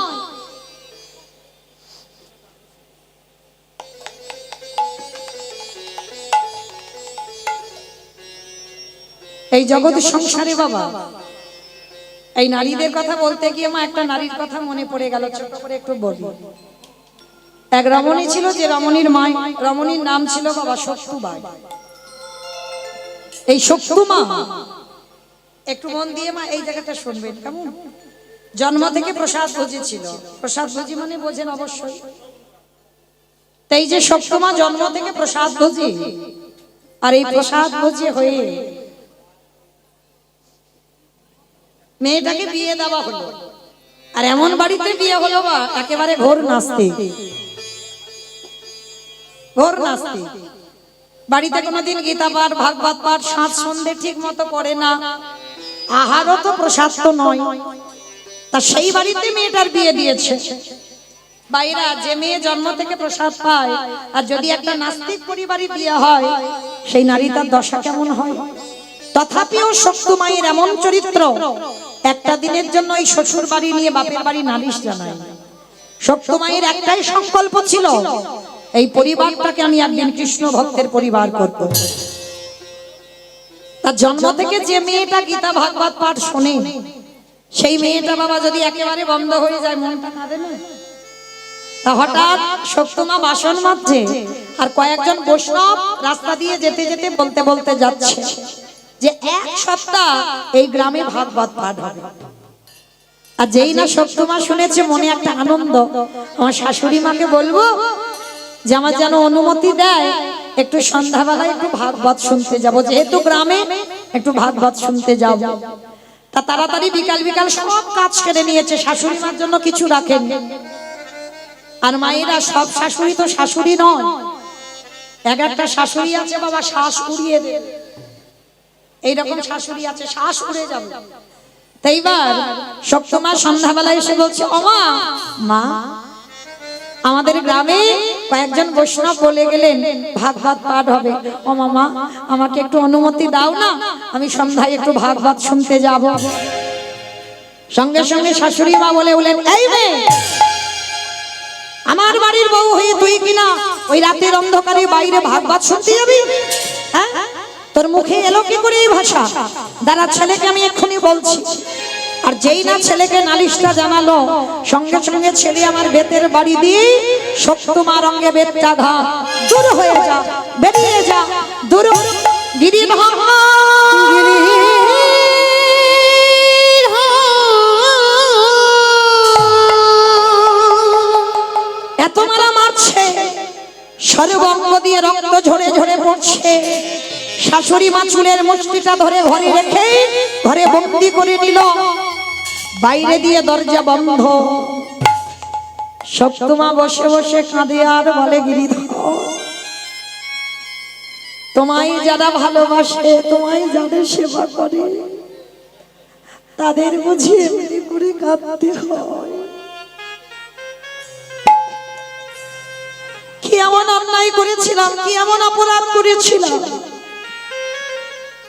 এই জগৎ সংসারে বাবা এই নারীদের কথা বলতে গিয়ে মা একটা নারীর কথা মনে পড়ে গেল, ছোট করে একটু বলি। এক রমণী ছিল, যে রমণীর মা, রমণীর নাম ছিল বাবা শক্তুবাই। এই শক্তুমা, একটু মন দিয়ে মা এই জায়গাটা শুনবেন কেমন। জন্ম থেকে প্রসাদ ভোজী ছিল। প্রসাদ ভোজী মানে বোঝেন অবশ্যই। তাই যে শক্তুমা জন্ম থেকে প্রসাদ ভোজী, আর এই প্রসাদ ভোজী হয়ে মেয়েটাকে বিয়ে দেওয়া হলো। আর এমন বাড়িতে বিয়ে হলো বা একেবারে ঘোর নাস্তিক। ঘোর নাস্তিক। বাড়িতে কোনোদিন গীতা পাঠ, ভাগবত পাঠ, সাঁঝ সন্ধে ঠিক মতো পড়ে না, আহারও তো প্রসাদ তো নয়। তা সেই বাড়িতে মেয়েটার বিয়ে দিয়েছে। বাইরা যে মেয়ে জন্ম থেকে প্রসাদ পায়, আর যদি একটা নাস্তিক পরিবারে বিয়ে হয়, সেই নারীটার দশা কেমন হয়। তথাপিও শক্তুমায়ের এমন চরিত্র, একটা দিনের জন্য এই শ্বশুর বাড়ি নিয়ে বাপের বাড়ি নালিশ জানায়। শক্তুমায়ের একটাই সংকল্প ছিল, এই পরিবারটাকে আমি একদিন কৃষ্ণ ভক্তের পরিবার করব। তার জন্ম থেকে যে মেয়েটা গীতা ভাগবত পাঠ শোনে, সেই মেয়েটা বাবা যদি একেবারে বন্ধ হয়ে যায়, মনটা কাঁদে না। তা হঠাৎ শক্তুমা বাসন মাজছে, আর কয়েকজন বৈষ্ণব রাস্তা দিয়ে যেতে যেতে বলতে বলতে যাচ্ছে যে এক সপ্তাহ এই গ্রামে ভাগবত পাঠ হবে। আর যেই না শক্তুমা শুনেছে, মনে একটা আনন্দ, আমার শাশুড়ি মাকে বলবো যে আমার যেন অনুমতি দেয় একটু সন্ধ্যাবেলায় একটু ভাগবত শুনতে যাব, যেহেতু গ্রামে একটু ভাগবত শুনতে যাব। তা তাড়াতাড়ি বিকাল বিকাল সব কাজ সেরে নিয়েছে, শাশুড়ি মার জন্য কিছু রাখেন। আর মায়েরা সব শাশুড়ি তো শাশুড়ি নয়, এক একটা শাশুড়ি আছে বাবা শ্বাস উড়িয়ে দেবে, এইরকম শাশুড়ি আছে শ্বাস উড়ে যাবে। তাই এইবার শক্তুমা সন্ধ্যাবেলা এসে বলছে, ও মা, মা আমাদের গ্রামে কয়েকজন বৈষ্ণব বলে গেলেন ভাগবত পাঠ হবে, ও মামা আমাকে একটু অনুমতি দাও না, আমি সন্ধ্যায় একটু ভাগবত শুনতে যাব। সঙ্গে সঙ্গে শাশুড়ি মা বলে উঠলেন, এই মেয়ে, আমার বাড়ির বউ হয়ে তুই কিনা ওই রাতের অন্ধকারে বাইরে ভাগবত শুনতে যাবি? হ্যাঁ, তোর মুখে এলো কি করে এই ভাষা? দাঁড়া, ছেলেকে আমি এক্ষুনি বলছি। আর যেই না ছেলেকে নালিশটা জানালো, সঙ্গে সঙ্গে ছেলে আমার বেতের বাড়ি দিয়ে শক্তুমার অঙ্গে বেতটা ঘাত, দূর হয়ে যা, বেরিয়ে যা, দূর গিরিধর। এত মারা মারছে, সর্বঙ্গ দিয়ে রক্ত ঝরে ঝরে পড়ছে। শাশুড়ি মা চুলের মুষ্টিটা ধরে ঘরে রেখে ঘরে বন্দি করে নিল, বাইরে দিয়ে দরজা বন্ধ। শক্তুমা বসে বসে কাঁদে আর বলে, গিরিধর, তোমায় যারা ভালোবাসে, তোমায় যাদের সেবা করে, তাদের বুঝিয়ে এমনি করে কাঁদতে হয়। কি এমন অন্যায় করেছিলাম, কি এমন অপরাধ করেছিলাম,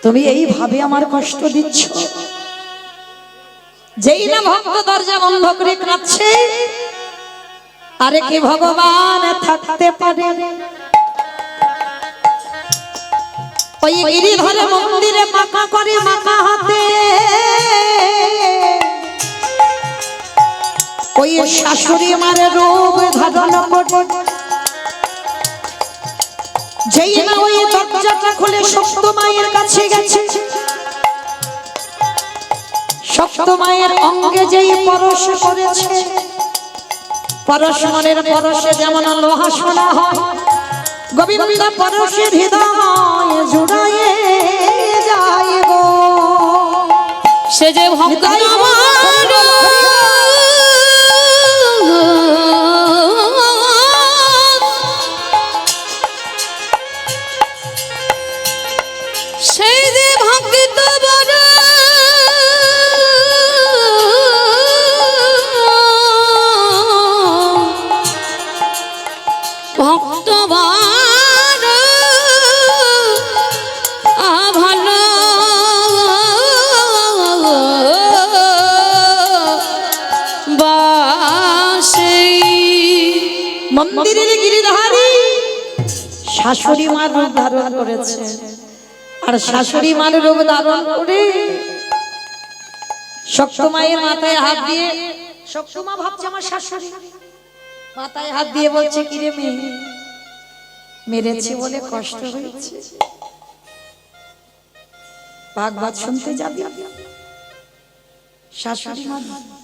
তুমি এইভাবে আমার কষ্ট দিচ্ছ? যেই না ভক্ত দরজা বন্ধ করে কাঁদছে, আরে কি ভগবান থাকতে পারে? ওই গিরিধরে মন্দিরে মাথা করে মাথা হাতে, ওই শাশুড়ি মারে রূপ ধারণ করে, যেই না ওই দরজাটা খুলে শক্তুমায়ের কাছে গেছে, শক্তুমায়ের অঙ্গে যেই পরশ করেছে, পরশ মনের পরশে যেমন লোহা সোনা হয়, গোবিন্দ পরশে হৃদয় জুড়ায়ে যাইব। সে যে ভক্ত আমার, সেই যে ভক্ত বড়, ভক্ত বড় মন্দিরের গিরিধারী শাশুড়ি মার রূপ ধারণ করেছে। আর শাশুড়ি মার রূপ ধারণ করে শক্তমায়ের মাথায় হাত দিয়ে, শক্তমা ভাবছে আমার শাশুড়ি, মাথায় হাত দিয়ে বলছে কিরে মেয়ে, মেরেছে বলে কষ্ট হয়েছে, ভাগবত শুনতে যাবি? শাশুড়ি মা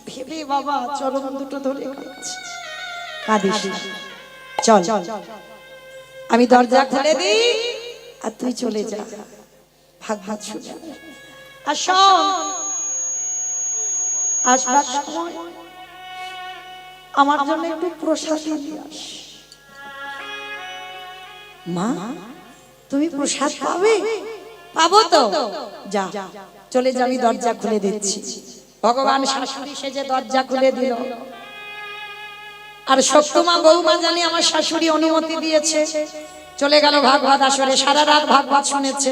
ভেবে বাবা চরণ দুটো ধরে কাঁদছে, কাঁদিস না, চল আমি দরজা খুলে দিই আর তুই চলে যা, ভাগবত শুনে। আর শোন, আসবার সময় আমার জন্য একটু প্রসাদ নিয়ে আস। মা তুমি প্রসাদ পাবে? পাবো তো, যা চলে যা, আমি দরজা খুলে দিচ্ছি। ভগবান শাশুড়ি সেজে দরজা খুলে দিল। আর শক্তমা বৌমা জানি আমার শাশুড়ি অনুমতি দিয়েছে, চলে গেল ভাগবত আসরে। সারা রাত ভাগবত শুনেছে।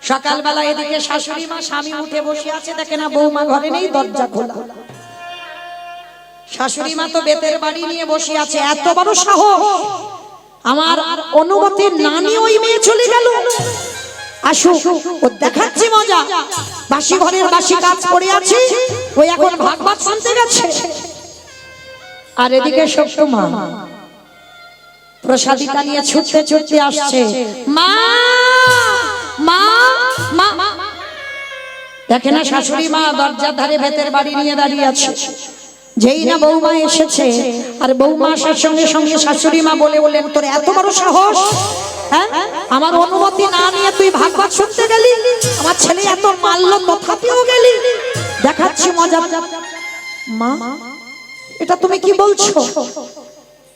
সকালবেলা এদিকে শাশুড়ি মা স্বামী উঠে বসে আছে, দেখে না বৌমা ঘরে নেই, দরজা খোলা। শাশুড়ি মা তো বেতের বাড়ি নিয়ে বসে আছে, এত বড় সাহস, আমার অনুমতি না নিয়ে ওই মেয়ে চলে গেল। আসো, ও দেখাচ্ছে মজা, বাসি ঘরের বাসি কাজ পড়ে আছে, ওই এখন ভাগবত শুনতে গেছে। আর এদিকে শক্তমা প্রসাদিটা নিয়ে ছুটতে ছুটতে আসছে। মা মা মা, দেখে না শাশুড়ি মা দরজার ধারে বেতের বাড়ি নিয়ে দাঁড়িয়ে আছে। যেই না বৌমা এসেছে, আর বৌমা আসার সঙ্গে সঙ্গে শাশুড়ি মা বলে বললেন, তোর এত বড় সাহস, হ্যাঁ, আমার অনুমতি না নিয়ে তুই ভাগবত শুনতে গেলি, আমার ছেলে এত মারলো তথাপিও গেলি, দেখাচ্ছি মজা। মা এটা তুমি কি বলছো?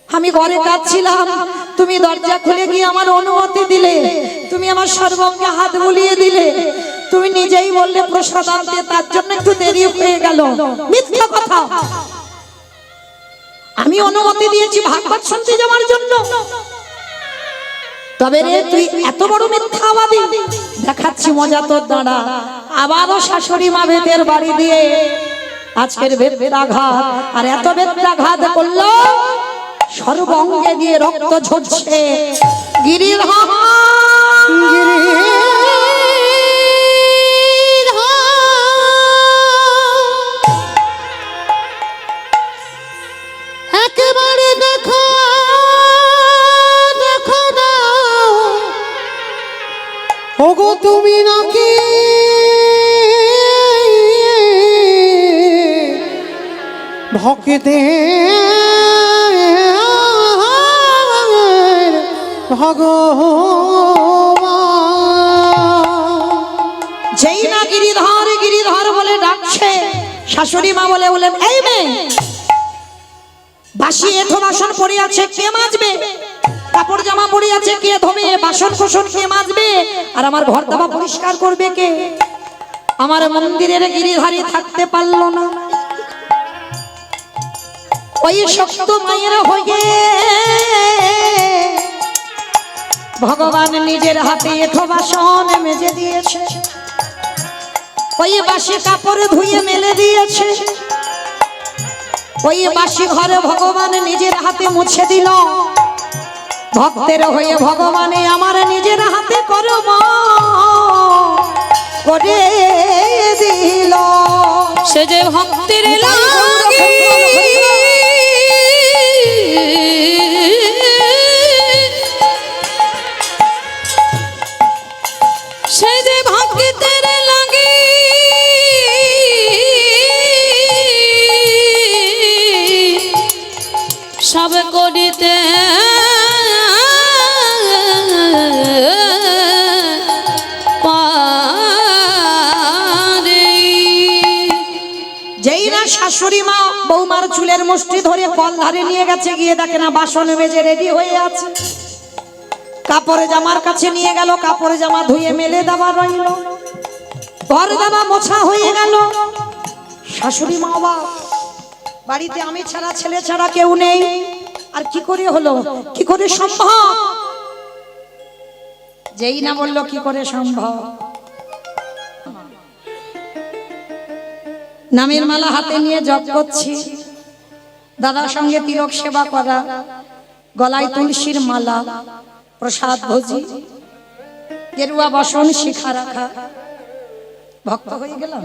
আমি ঘরে কাঁদছিলাম, তুমি দরজা খুলে গিয়ে আমার অনুমতি দিলে, তুমি আমার সর্বাঙ্গে হাত বুলিয়ে দিলে, তুমি নিজেই বললে প্রসাদ আনতে, তার জন্য একটু দেরি হয়ে গেল। মিথ্যা কথা, আমি অনুমতি দিয়েছি ভাগবত শুনতে যাওয়ার জন্য, তবে রে তুই এত বড় মিথ্যাবাদী, দেখাচ্ছি মজা তোর দাঁড়া। আবারও শাশুড়ি মা বেতের বাড়ি দিয়ে আজকের বেত্রাঘাত, আর এত বেত্রাঘাত করলো সর্বাঙ্গে দিয়ে রক্ত ঝরছে। গিরিধার একেবারে দেখো দেখো না, ওগো তুমি নাকি ভক্তে ভগবান। যেই না গিরিধর গিরিধর বলে ডাকছে, শাশুড়ি মা বলে বলেন, এই মেয়ে, বাসি এঁঠো বাসন পড়ে আছে, কে মাজবে? কাপড় জামা পড়ে আছে, কে ধোবে? বাসন কোসন কে মাজবে? আর আমার ঘর দাবা পরিষ্কার করবে কে? আমার মন্দিরের গিরিধারী থাকতে পারলো না, ওই শক্ত মায়ের হয়ে ভগবান নিজের হাতে এঁঠো বাসন মেজে দিয়েছে, ওই বাসি কাপড় ধুয়ে মেলে দিয়েছে, ওই বাসি ঘরে ভগবান নিজের হাতে মুছে দিল। ভক্তের হয়ে ভগবানে আমার নিজের হাতে কর্ম করে দিল। সে যে ভক্তের লাগি সে যে ভক্তের লাগি সব করিতে শাশুড়ি মা বৌমার চুলের মুষ্টি ধরে কল ধারে নিয়ে গেছে, গিয়ে দেখে না বাসন মেজে রেডি হয়ে আছে। কাপড়ে জামার কাছে নিয়ে গেল, কাপড়ে জামা ধুয়ে মেলে দেওয়া রইল, ঘর দেওয়া মোছা হয়ে গেল। শাশুড়ি মা অবাক, বাড়িতে আমি ছাড়া ছেলে ছাড়া কেউ নেই, আর কি করে হলো, কি করে সম্ভব? যেই না বললো কি করে সম্ভব, নামের মালা হাতে নিয়ে জপ করছি, দাদার সঙ্গে তিলক সেবা করা, গলায় তুলসীর মালা, প্রসাদ ভোজি, গেরুয়া বসন, শিখা রাখা। ভক্ত হয়ে গেলাম।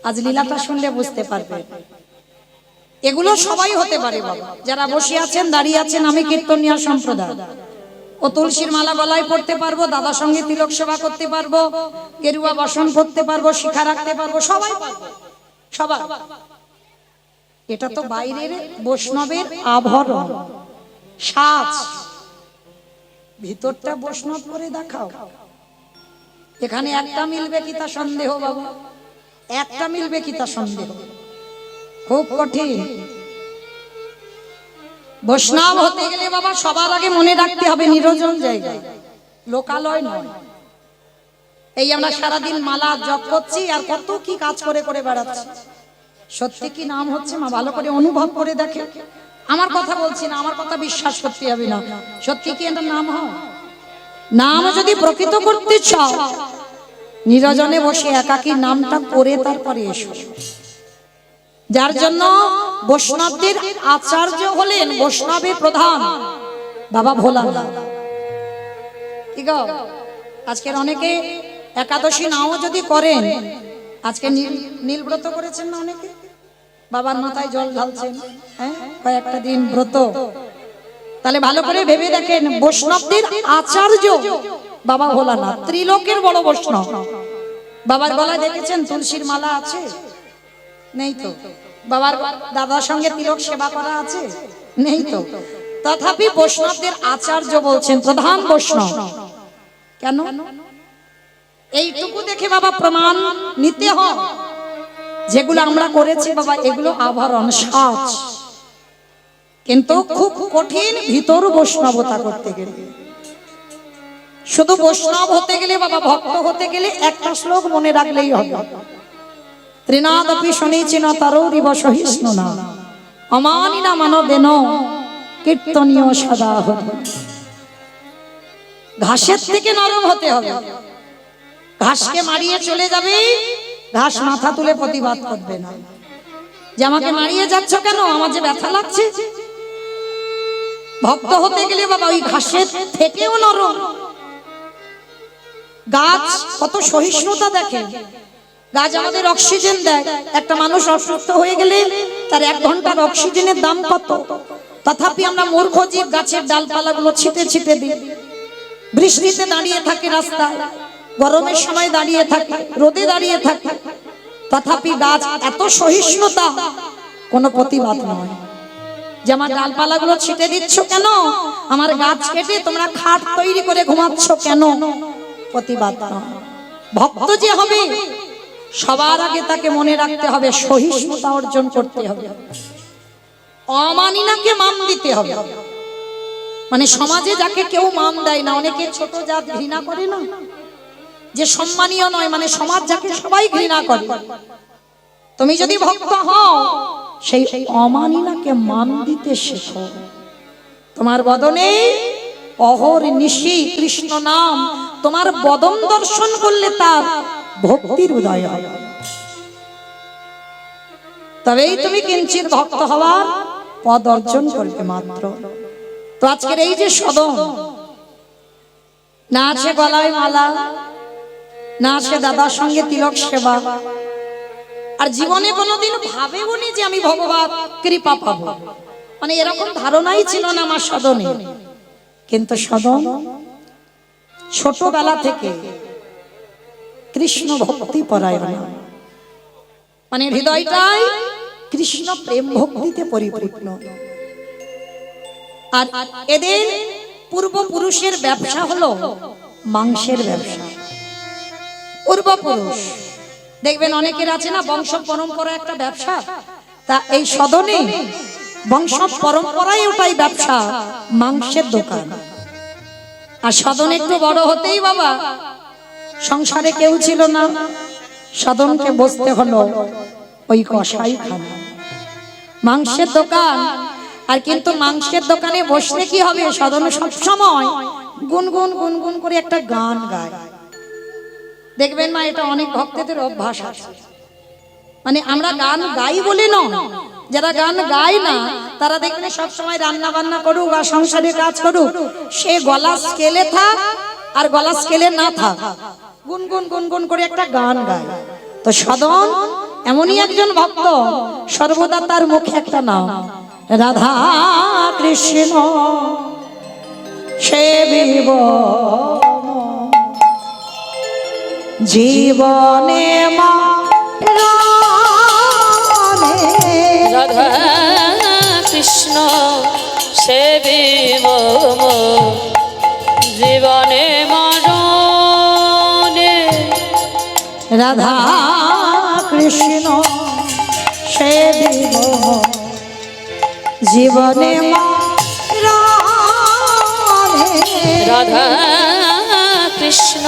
আজ লীলাটা শুনলে বুঝতে পারবে এগুলো সবাই হতে পারে বাবা। যারা বসে আছেন, দাঁড়িয়ে আছেন, আমি কীর্তনিয়া সম্প্রদায়, ও তুলসীর মালা গলায় পড়তে পারবো, দাদার সঙ্গে তিলক সেবা করতে পারবো, গেরুয়া বসন করতে পারবো, শিখা রাখতে পারবো, সবাই পারবো, সবাই। এটা তো বাইরের বৈষ্ণবের আভরণ, সাজ। ভিতরটা বৈষ্ণব করে দেখাও। এখানে একটা মিলবে কি তা সন্দেহ বাবা, একটা মিলবে কি তা সন্দেহ, খুব কঠিন। বৈষ্ণব হতে গেলে বাবা সবার আগে মনে রাখতে হবে নিরজন জায়গায়, লোকালয় নয়। এই আমরা সারাদিন মালা জপ করছি আর কত কি কাজ করে করে বেড়াচ্ছি। সত্যি কি নাম হচ্ছে মা? ভালো করে অনুভব করে দেখে। আমার কথা বলছি না, আমার কথা বিশ্বাস করতে হবে না। সত্যি কি এটা নাম হয়? নাম যদি প্রকৃত করতে চাও, নিরজনে বসে একাকী নামটা করে তারপরে এসো। যার জন্য বৈষ্ণবদের আচার্য হলেন বৈষ্ণবের প্রধান বাবা ভোলানাথ। কি গো, আজকের অনেকে একাদশী নাও যদি করেন, আজকে নীলব্রত করেছেন না অনেকে, বাবার মাথায় জল ঢালছেন, হ্যাঁ, কয়েকটা দিন ব্রত। তাহলে ভালো করে ভেবে দেখেন, বৈষ্ণবদের আচার্য বাবা ভোলানাথ, ত্রিলোকের বড় বৈষ্ণব। বাবার গলায় দেখেছেন তুলসীর মালা আছে? নেই তো। বাবার দাদার সঙ্গে তিলক সেবা করা আছে? নেই তো। তথাপি বৈষ্ণবদের আচার্য বলছেন, প্রধান বৈষ্ণব। কেন? এইটুকু দেখে বাবা প্রমাণ নিতে হয়। যেগুলো আমরা করেছি বাবা, এগুলো আভরণ, সাজ। কিন্তু খুব কঠিন ভিতর বৈষ্ণবতা করতে গেলে। শুধু বৈষ্ণব হতে গেলে বাবা, ভক্ত হতে গেলে একটা শ্লোক মনে রাখলেই হবে। ত্রিনাদপি শনিচিন তারৌরিব সহিষ্ণু না অমানিনা মানবেন কীর্তনীয় সদা হরি। ঘাসের থেকে নরম হতে হবে। ঘাসকে মারিয়ে চলে যাবে, ঘাস মাথা তুলে প্রতিবাদ করবে না যে আমাকে মারিয়ে যাচ্ছ কেন, আমার যে ব্যথা লাগছে। ভক্ত হতে গেলে বাবা ওই ঘাসের থেকেও নরম। গাছ কত সহিষ্ণুতা দেখে। গাছ আমাদের অক্সিজেন দেয়। একটা মানুষ অসুস্থ হয়ে গেলে তার 1 ঘন্টার অক্সিজেনের দাম কত? তথাপি আমরা মূর্খ জীব গাছের ডালপালাগুলো ছিটে ছিটে দিই। বৃষ্টিতে দাঁড়িয়ে থাকে রাস্তায়, গরমের সময় দাঁড়িয়ে থাকে, রোদে দাঁড়িয়ে থাকে, তথাপি গাছ এত সহিষ্ণুতা, কোনো প্রতিবাদ নয় যে আমার ডালপালাগুলো ছিটে দিচ্ছ কেন, আমার গাছ কেটে তোমরা খাট তৈরি করে ঘুমাচ্ছ কেন, প্রতিবাদ নয়। ভক্ত যে হবে সবার আগে তাকে মনে রাখতে হবে সহিষ্ণুতা অর্জন করতে হবে, অমানিনাকে মান দিতে হবে। মানে সমাজে যাকে কেউ মান দেয় না, অনেকে ছোট জাত ঘৃণা করে না, যে সম্মানীয় নয়, মানে সমাজ যাকে সবাই ঘৃণা করে। তুমি যদি ভক্ত হও, সেই অমানিনাকে মান দিতে শেখো। তোমার বদনে অহর নিশি কৃষ্ণ নাম, তোমার বদন দর্শন করলে তার ভক্তির উদয় হবে, তবেই তুমি কিঞ্চিত ভক্ত হওয়ার পদ অর্জন করবে মাত্র। তো আজকের এই যে সদন, না আছে গলায় মালা, না আছে দাদার সঙ্গে তিলক সেবা, আর জীবনে কোনোদিন ভাবেওনি যে আমি ভগবান কৃপা পাবো, মানে এরকম ধারণাই ছিল না আমার সদনে। কিন্তু সদন ছোটবেলা থেকে কৃষ্ণ ভক্তি পরায়ণ, মানে হৃদয়টাই কৃষ্ণ প্রেম ভক্তিতে পরিপূর্ণ। আর এদের পূর্বপুরুষের ব্যবসা হলো মাংসের ব্যবসা। পূর্বপুরুষ দেখবেন অনেকের আছে না বংশ পরম্পরা একটা ব্যবসা, তা এই সদনে বংশ পরম্পরায় ওটাই ব্যবসা, মাংসের দোকান। আর সদন একটু বড় হতেই বাবা, সংসারে কেউ ছিল না, সদনকে বসতে হলো ওই কসাই খানা, মাংসের দোকান। আর কিন্তু মাংসের দোকানে বসলে কি হবে, সদনে সবসময় গুনগুন গুনগুন করে একটা গান গায়। দেখবেন মা, এটা অনেক ভক্তদের অভ্যাস আছে। মানে আমরা গান গাই বলে না, যারা গান গায় না তারা দেখবেন সব সময় রান্না বান্না করুক বা সংসারে কাজ করুক, সে গলা স্কেলে থাক আর গলা স্কেলে না থাক, গুনগুন গুনগুন করে একটা গান গায়। তো সদন এমনই একজন ভক্ত, সর্বদা তার মুখে একটা নাম, রাধা কৃষ্ণ সেবিব জীবনে মা রাধা কৃষ্ণ সেবিব জীবনে মরণে। রাধা কৃষ্ণ সেবিব জীবনে রাধা কৃষ্ণ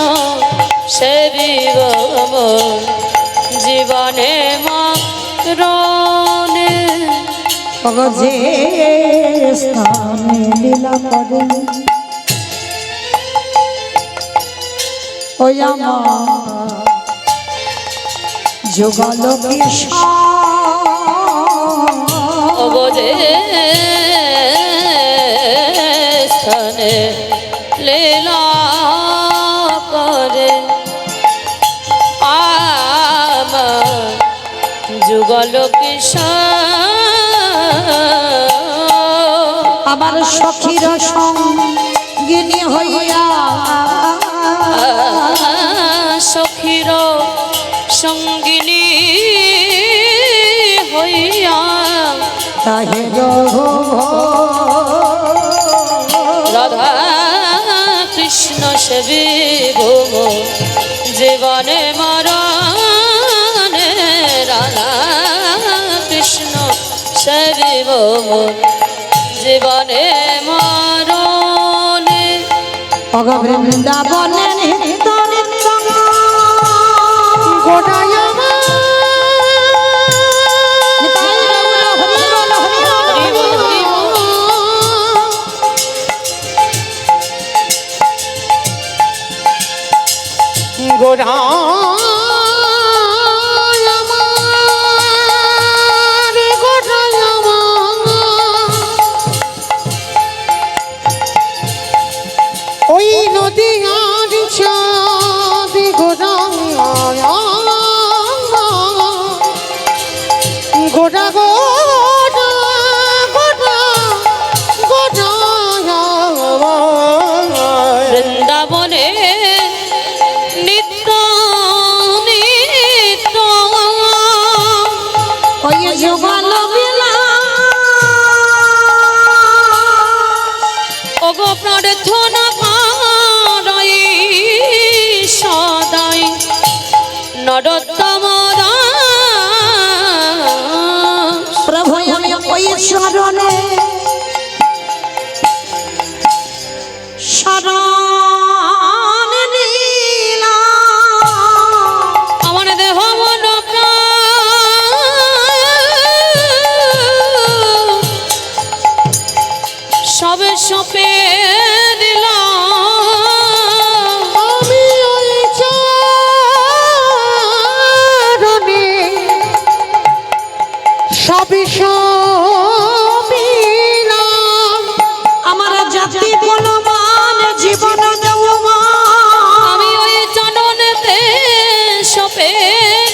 সেবিব জীবনে মরণে। যে স্থানে লীলা করে ওই আমার যুগল কৃষ্ণ যে স্থানে লীলা করে আমার যুগল আবার সখীর সঙ্গিনী হইয়া সখীর সঙ্গিনী হইয়া তাহে রাধা কৃষ্ণ সেবিব জীবনে মরণে। রাধা কৃষ্ণ সেবিব জীবনে মরণে। বৃন্দাবনে নিত্য নিত্য গোটায় আমার গোড়ায় আমার গোড়ায় আমার ওই নদী আর চাঁদি গোড়ায় গোড়া গোড়া গোড়া গোড়ায় বৃন্দাবনে নিত্য নিত্য ওই যুগল ওগো প্রার্থনা পারাই সদাই নরোত্তম দাস। প্রভু আমি ওই শরণে শরণ নিলাম আমার দেহ মন সবে সপে দিলাম। আমি ওই চরণে সবই সবিলাম আমার জাতি বলবান জীবন যৌবন আমি ওই চরণেতে সপে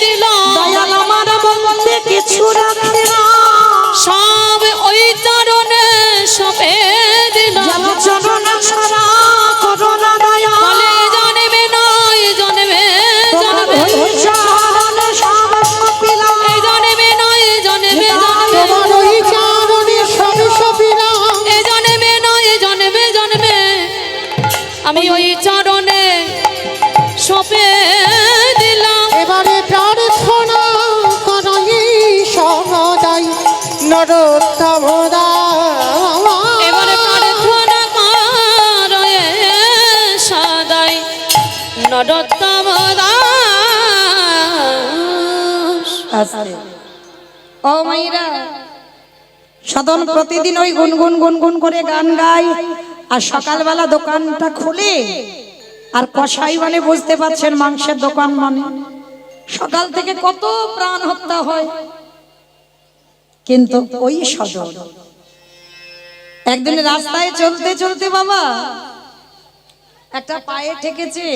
দিলাম। দয়াল আমার বন্দে কিছু রাখে না সব ওই চরণে সপে দিলাম। যেন চরণ ছাড়া করোনা দয়া বলে জানবে নয় জানবে তোমার জানবে ওই চরণে সব সপিলাম এই জানবে নয় জানবে জানবে তোমার ওই চরণে সবই সবিলাম এই জানবে নয় জানবে জানবে আমি ওই চরণে সপে দিলাম। এবারে প্রার্থনা করাই সদাই নরোত্তম দাস। এবারে প্রার্থনা করে সদাই নরোত্তম দাস। আস্তে ও মাইরা সদন প্রতিদিন ওই গুনগুন গুনগুন করে গান গায় আর সকালবেলা দোকানটা খুলে আর কষাই মানে বুঝতে পারছেন মাংসের দোকান মানে সকাল থেকে কত প্রাণ হত্যা হয় কিন্তু ওই সদন একদিন রাস্তায় চলতে চলতে বাবা একটা পায়ে ঠেকেছে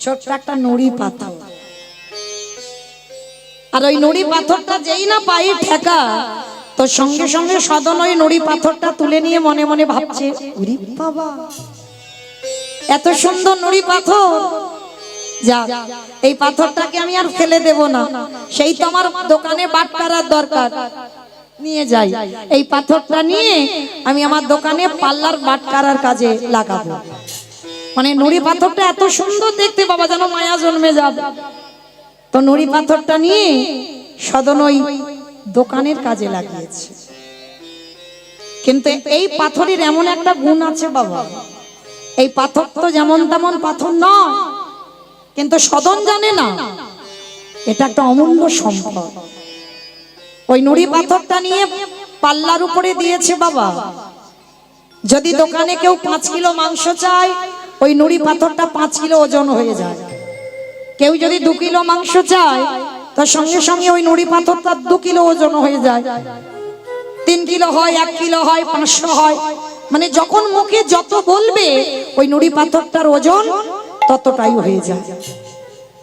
ছোট্ট একটা নুড়ি পাথর। আর ওই নুড়ি পাথরটা যেই না পায়ে ঠেকা, তো সঙ্গে সঙ্গে সদন ওই নুড়ি পাথরটা তুলে নিয়ে মনে মনে ভাবছে, ওরে বাবা এত সুন্দর নুড়ি পাথর, যা এই পাথরটাকে আমি আর ফেলে দেব না, সেই তো আমার দোকানে বাট করার দরকার, নিয়ে যাই এই পাথরটা নিয়ে আমি আমার দোকানে পাল্লার বাট করার কাজে লাগাবো। মানে নুড়ি পাথরটা এত সুন্দর দেখতে বাবা, যেন মায়া জন্মে যাবে। তো নুড়ি পাথরটা নিয়ে সদন ওই দোকানের কাজে লাগিয়েছে। কিন্তু এই পাথরের এমন একটা গুণ আছে বাবা, এই পাথর তো যেমন তেমন পাথর নয়, কিন্তু সদন জানে না এটা একটা অমূল্য সম্পদ। ওই নুড়ি পাথরটা নিয়ে পাল্লার উপরে দিয়েছে বাবা। যদি দোকানে কেউ 5 কিলো মাংস চায়, ওই নুড়ি পাথরটা 5 কিলো ওজন হয়ে যায়। কেউ যদি 2 কিলো মাংস চায়, তার সঙ্গে সঙ্গে ওই নুড়ি পাথরটা 2 কিলো ওজন হয়ে যায়। 3 কিলো হয়, 1 কিলো হয়, 500 হয়, মানে যখন মুখে যত বলবে ওই নুড়ি পাথরটার ওজন ততটাই হয়ে যায়।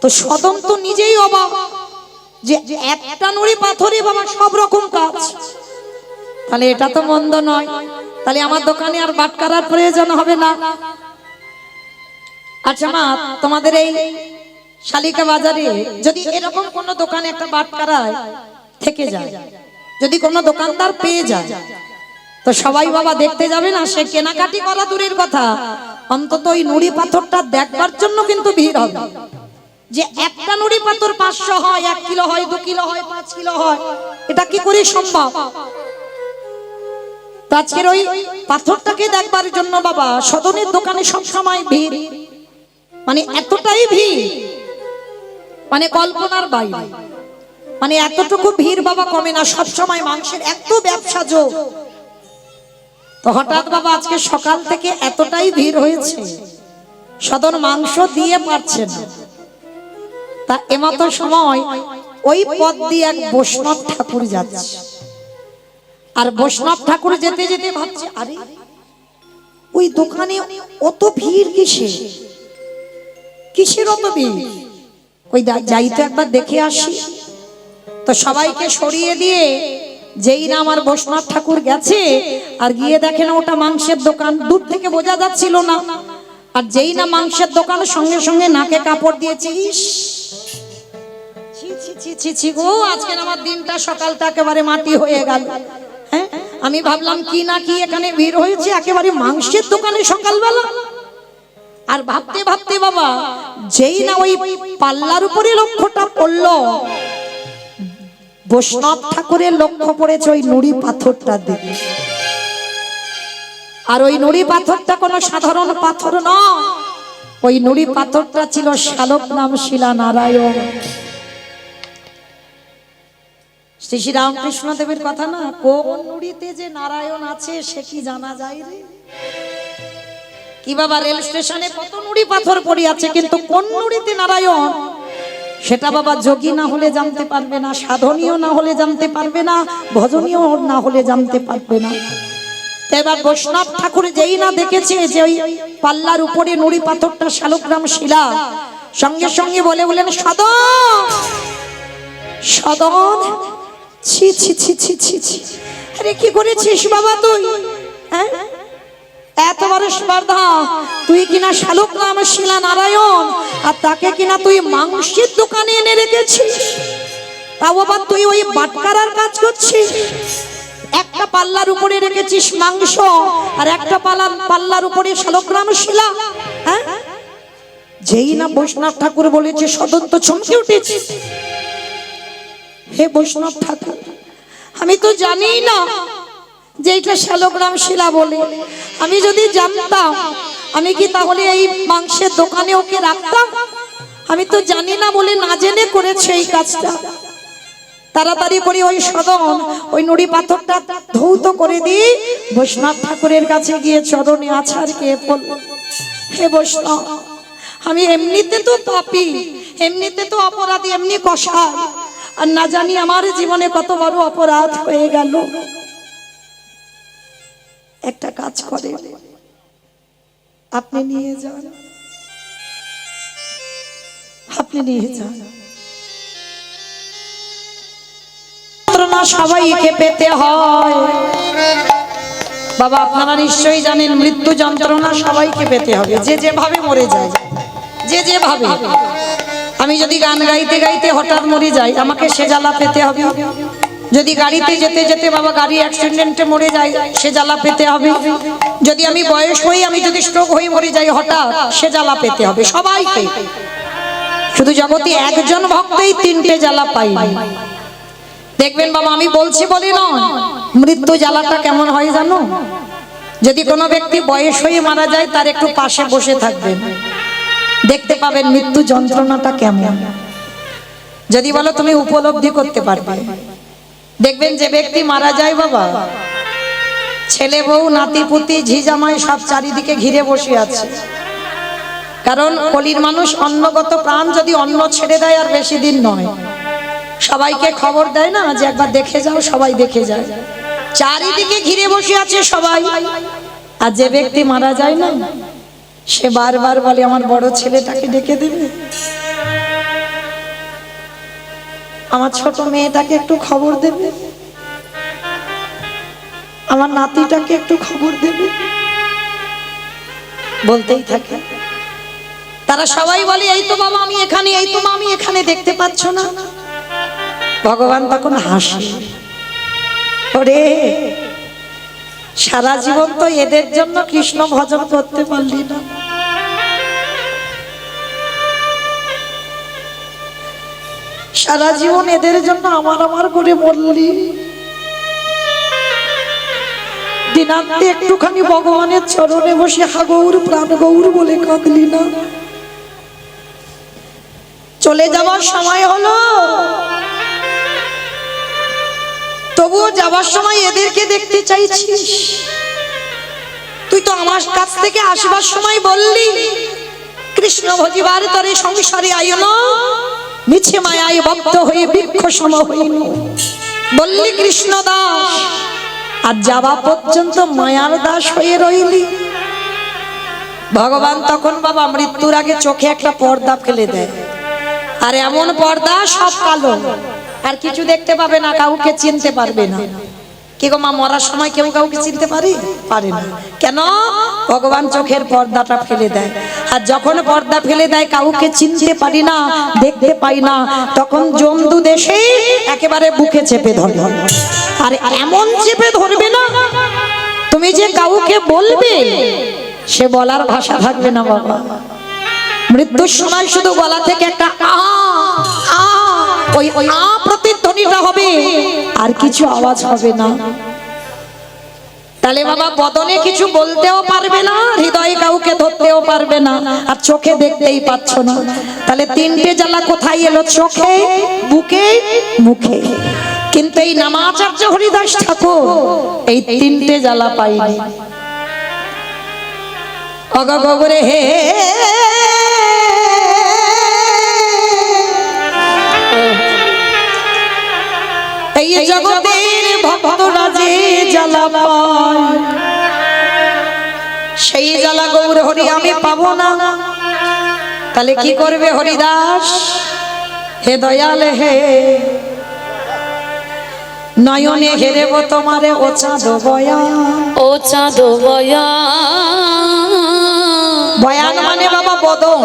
তো সদন তো নিজেই অবাক যে একটা নুড়ি পাথরে বাবা সব রকম কাজ, তাহলে এটা তো মন্দ নয়, তাহলে আমার দোকানে আর বাট করার প্রয়োজন হবে না। আচ্ছা মা, তোমাদের এই শালিকা বাজারে যদি এরকম কোন দোকানে একটা বাট করায় থেকে যায়, যদি কোনো দোকানদার পেয়ে যায়, তো সবাই বাবা দেখতে যাবে না? সে কেনাকাটি করা দূরের কথা, অন্তত ওই নুড়ি পাথরটা দেখবার জন্য কিন্তু ভিড় হবে। যে একটা নুড়ি পাথর 500 হয়, 1 কিলো হয়, 2 কিলো হয়, 5 কিলো হয়, এটা কি করে সম্ভব? তো আজকের ওই পাথরটাকে দেখবার জন্য বাবা সদনের দোকানে সবসময় ভিড়, মানে এতটাই ভিড়, মানে কল্পনার বাইরে, মানে এতটুকু ভিড় বাবা কমে না, সবসময় মাংসের এত ব্যবসা যোগ। তো হঠাৎ বাবা আজকে সকাল থেকে এতটাই ভিড় হয়েছে, সদন মাংস দিয়ে পারছে না। তা এমতো সময় ওই পথ দিয়ে এক বৈষ্ণব ঠাকুর যাচ্ছে। আর বৈষ্ণব ঠাকুর যেতে যেতে ভাবছে, আরে ওই দোকানে অত ভিড় কিসের, কিসের অত ভিড়, ওই যাই তো একবার দেখে আসি। তো সবাইকে সরিয়ে দিয়ে যেই না আমার বৈষ্ণব ঠাকুর গেছে, আর গিয়ে দেখে না ওটা মাংসের দোকান, দূর থেকে বোঝা যাচ্ছিল না। আর যেই না মাংসের দোকান, সঙ্গে সঙ্গে নাকে কাপড় দিয়েছে, ইস ছি ছি ছি ছি ছি গো, আজকে আমার দিনটা সকালটা একেবারে মাটি হয়ে গেল। হ্যাঁ, আমি ভাবলাম কি না কি এখানে ভিড় হয়েছে, একেবারে মাংসের দোকানে সকালবেলা। আর ভাবতে ভাবতে বাবা যেই না ওই পাল্লার উপরে লক্ষ্যটা পড়লো, বৈষ্ণব ঠাকুরের লক্ষ্য পড়েছে ওই নুড়ি পাথরটা দিকে। আর ওই নুড়ি পাথরটা কোনো সাধারণ পাথর নয়, ওই নুড়ি পাথরটা ছিল শালক নাম শিলা নারায়ণ। শ্রী শ্রী রামকৃষ্ণ দেবের কথা না, কোন নুড়িতে যে নারায়ণ আছে সে কি জানা যায় রে? কি বাবা, রেল স্টেশনে কত নুড়ি পাথর পড়ে আছে, কিন্তু কোন নুড়িতে নারায়ণ সেটা বাবা যোগী না হলে জানতে পারবে না, সাধনীয় না হলে জানতে পারবে না, ভজনীয় না হলে জানতে পারবে না। এবার বৈষ্ণব ঠাকুর যেই না দেখেছে যে ওই পাল্লার উপরে নুড়ি পাথরটা শালগ্রাম শিলা, সঙ্গে সঙ্গে বলেন, সদন সদন, ছি ছি ছি ছি ছি ছি, আরে কি করেছিস বাবা তুই? হ্যাঁ, এত বড় স্পর্ধা, তুই কিনা শালগ্রাম শিলা নারায়ণ, আর তাকে কিনা তুই মাংসের দোকানে এনে রেখেছিস। তাও আবার তুই ওই বাটকারার কাজ করছিস। একটা পাল্লার উপরে রেখেছিস মাংস, আর একটা পাল্লার উপরে শালগ্রাম শিলা। হ্যাঁ, যেই না বৈষ্ণব ঠাকুর বলেছে, সদন তো চমকে উঠেছে। হে বৈষ্ণব ঠাকুর, আমি তো জানি না যে এটা শালগ্রাম শিলা বলে। আমি যদি জানতাম, আমি কি তাহলে এই মাংসের দোকানে ওকে রাখতাম? আমি তো জানি না বলে না জেনে করেছে এই কাজটা। তাড়াতাড়ি করে ওই সদন ওই নুড়ি পাথরটা ধৌত করে দিয়ে বৈষ্ণব ঠাকুরের কাছে গিয়ে চরণে আছাড় খেয়ে বলল, হে বৈষ্ণব, আমি এমনিতে তো পাপী, এমনিতে তো অপরাধী, এমনি কষাই, আর না জানি আমার জীবনে কত বড় অপরাধ হয়ে গেল। একটা কাজ করে, আপনি নিয়ে যান, আপনি নিয়ে যান। যন্ত্রণা সবাইকে পেতে হয় বাবা, আপনারা নিশ্চয়ই জানেন মৃত্যু যন্ত্রণা সবাইকে পেতে হবে, যে যেভাবে মরে যায়, যে যেভাবে। আমি যদি গান গাইতে গাইতে হঠাৎ মরে যাই, আমাকে সে জ্বালা পেতে হবে। যদি গাড়িতে যেতে যেতে বাবা গাড়ি অ্যাক্সিডেন্টে মরে যায়, সে জ্বালা পেতে হবে। যদি আমি বয়স হই, আমি যদি স্ট্রোক হয়ে মরে যাই হঠাৎ, সে জ্বালা পেতে হবে সবাইকে। শুধু জগতে একজন ভক্তই তিনটে জ্বালা পাইনি। দেখবেন বাবা, আমি বলছি বলি নয়, মৃত্যু জ্বালাটা কেমন হয় জানো? যদি কোনো ব্যক্তি বয়স হয়ে মারা যায়, তার একটু পাশে বসে থাকবেন, দেখতে পাবেন মৃত্যু যন্ত্রণাটা কেমন। যদি বলো তুমি উপলব্ধি করতে পারবে, দেখবেন যে ব্যক্তি মারা যায় বাবা, ছেলে বউ নাতি পুতি ঝি জামাই সব চারিদিকে ঘিরে বসে আছে। কারণ কলির মানুষ অন্নগত প্রাণ, যদি অন্ন ছেড়ে দেয় আর বেশি দিন নয়, সবাইকে খবর দেয় না যে একবার দেখে যাও, সবাই দেখে যায়, চারিদিকে ঘিরে বসে আছে সবাই। আর যে ব্যক্তি মারা যায় না, সে বারবার বলে আমার বড় ছেলেটাকে ডেকে দেবে, আমার ছোট মেয়েটাকে একটু খবর দেবে, আমার নাতিটাকে একটু খবর দেবে, বলতেই থাকে। তারা সবাই বলে এই তো বাবা আমি এখানে, এই তো মা আমি এখানে, দেখতে পাচ্ছ না? ভগবান তখন হাসে, ওরে সারা জীবন তো এদের জন্য কৃষ্ণ ভজন করতে পারলি না, সারা জীবন এদের জন্য আমার আমার করে মরলি, দিনান্তে একটুখানি ভগবানের চরণে বসে হা গৌর প্রাণ গৌর বলে কাঁদলি না? চলে যাওয়ার সময় হলো, তবুও যাবার সময় এদেরকে দেখতে চাইছিস। তুই তো আমার কাছ থেকে আসবার সময় বললি কৃষ্ণ ভজিবার তরে সংসারে আইন, মিছে মায়ায় বদ্ধ হয়ে বৃক্ষ সম হইন, বললি কৃষ্ণ দাস, আর যাওয়া পর্যন্ত মায়ার দাস হয়ে রইলি। ভগবান তখন বাবা মৃত্যুর আগে চোখে একটা পর্দা ফেলে দেয়, আর এমন পর্দা সব কালো, আর কিছু দেখতে পাবে না, কাউকে চিনতে পারবে না। কি গো মা, মরার সময় কেউ কাউকে চিনতে পারে না কেন? ভগবান চোখের পর্দাটা ফেলে দেয়। আর যখন পর্দা ফেলে দেয়, কাউকে চিনতে পারি না, দেখতে পাই না, তখন জমদু দেশে একেবারে বুকে চেপে ধরবে। আর এমন চেপে ধরবে না, তুমি যে কাউকে বলবে, সে বলার ভাষা থাকবে না বাবা। মৃত্যুর সময় শুধু গলা থেকে একটা ওই প্রতিধ্বনিটা হবে, আর কিছু আওয়াজ হবে না। তাহলে বাবা বদনে কিছু বলতেও পারবে না, হৃদয়ে কাউকে ধরতেও পারবে না, আর চোখে দেখতেই পাচ্ছ না। তাহলে তিনটে জ্বালা কোথায় এলো? চোখে, বুকে, মুখে। কিন্তু এই নামাচার্য হরিদাস ঠাকুর এই তিনটে জ্বালা পাইনি। অগগরে হে এই জগতের ভক্তরা যে জ্বালা পায়, সেই জ্বালা গৌর হরি আমি পাবো না। তাহলে কি করবে হরিদাস? হে দয়াল হে, নয়নে হেরেব তোমারে ও চাঁদ বয়ান। ও চাঁদ বয়ান, বয়ান মানে বাবা বদন,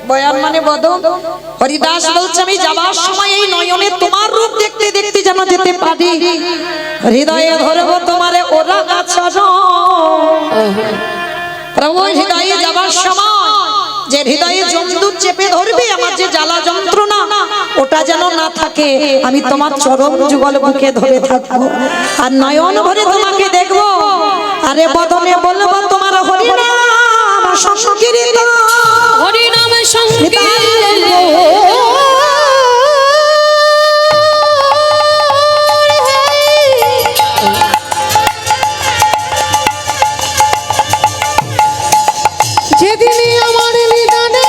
বয়ান মানে বদন। হরিদাস বলছে আমি যাবার সময় এই নয়নে তোমার রূপ দেখতে দেখতে যেন যেতে পারি, হৃদয়ে ধরব তোমারে ওরা গাছার। প্রভু হৃদয়ে যাবার সময় যে হৃদয়ে জমদূত চেপে ধরবে, আমার যে জ্বালা যন্ত্রণা ওটা যেন না থাকে, আমি তোমার চরণ যুগল বুকে ধরে থাকবো, আর নয়ন ভরে তোমাকে দেখবো, আরে বদনে বলবো তোমার হরিনাম সংকীর্তন, হরিনাম সংকীর্তন। যেদিনই আমার নিদানে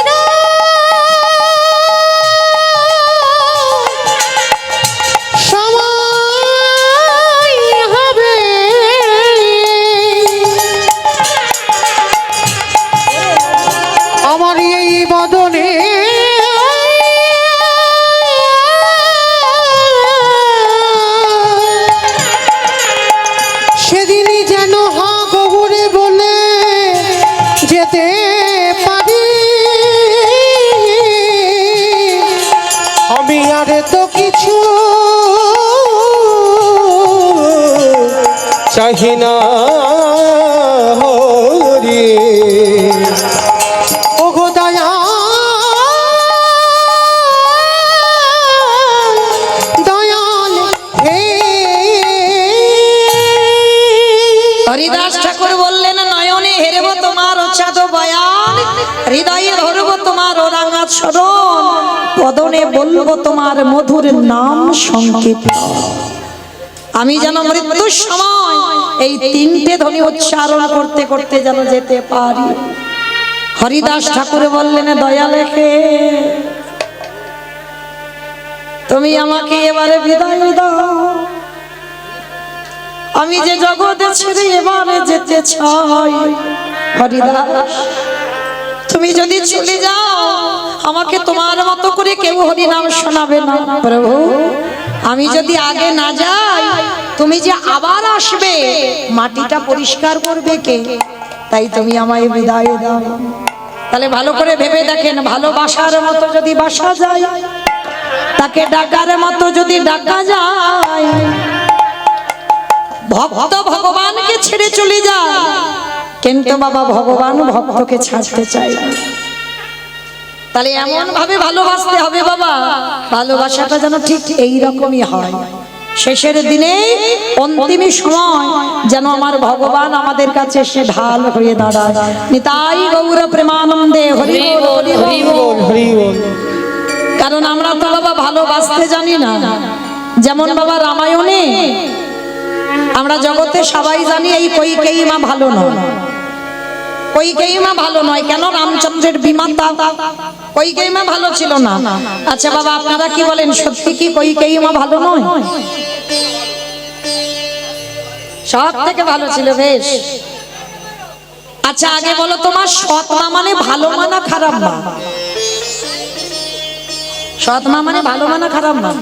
কিছু চাহি না হরি ওগো দয়া দয়াল হে হরিদাস ঠাকুর বললেন, নয়নে হেরব তোমার চাঁদ বয়ান, হৃদয়ে ধরব তোমার রাঙা চরণ, বদনে বলবো তোমার মধুর নাম সংকীর্তন। আমি যেন মৃত্যুর সময় এই তিনটে ধ্বনি উচ্চারণ করতে করতে যেন যেতে পারি। হরিদাস ঠাকুর বললেন, দয়ালে হে, তুমি আমাকে এবারে বিদায় দাও। আমি যে জগতে ছেড়ে এবারে যেতে চাই। হরিদাস, তুমি যদি চলে যাও, আমাকে তোমার মতো করে কেউ হরিনাম শোনাবে না। প্রভু, আমি যদি আগে না যাই, তুমি যে আবার আসবে, মাটিটা পরিষ্কার করবে কে? তাই তুমি আমায় বিদায় দাও। তাহলে ভালো করে ভেবে দেখেন, ভালোবাসার মতো যদি বাসা যায়, তাকে ডাকার মতো যদি ডাকা যায়, ভক্ত ভগবানকে ছেড়ে চলে যায়, কিন্তু বাবা ভগবান ভক্তকে ছাড়তে চায় না। তাহলে এমন ভাবে ভালোবাসতে হবে বাবা, ভালোবাসাটা যেন ঠিক এই রকমই হয়। শেষের দিনে অন্তিম সময় যেন আমার ভগবান আমাদের কাছে এসে ঢাল হয়ে দাঁড়ায়। নিতাই গৌর প্রেমানন্দে হরি বল, হরি বল, হরি বল। কারণ আমরা তো বাবা ভালোবাসতে জানি না। যেমন বাবা রামায়ণে আমরা জগতে সবাই জানি এই কইকেয়ী মা ভালো নয়, কইকেয়ী মা ভালো নয়। কেন? রামচন্দ্রের বিমাতা কইকেয়ী মা ভালো ছিল না। আচ্ছা বাবা, আপনারা কি বলেন, সত্যি কি কইকেয়ী মা ভালো নয়? সব থেকে ভালো ছিল। বেশ, আচ্ছা আগে বলো, তোমার সৎ মা মানে ভালো মা না খারাপ মা? সৎ মা মানে ভালো মা না খারাপ মা?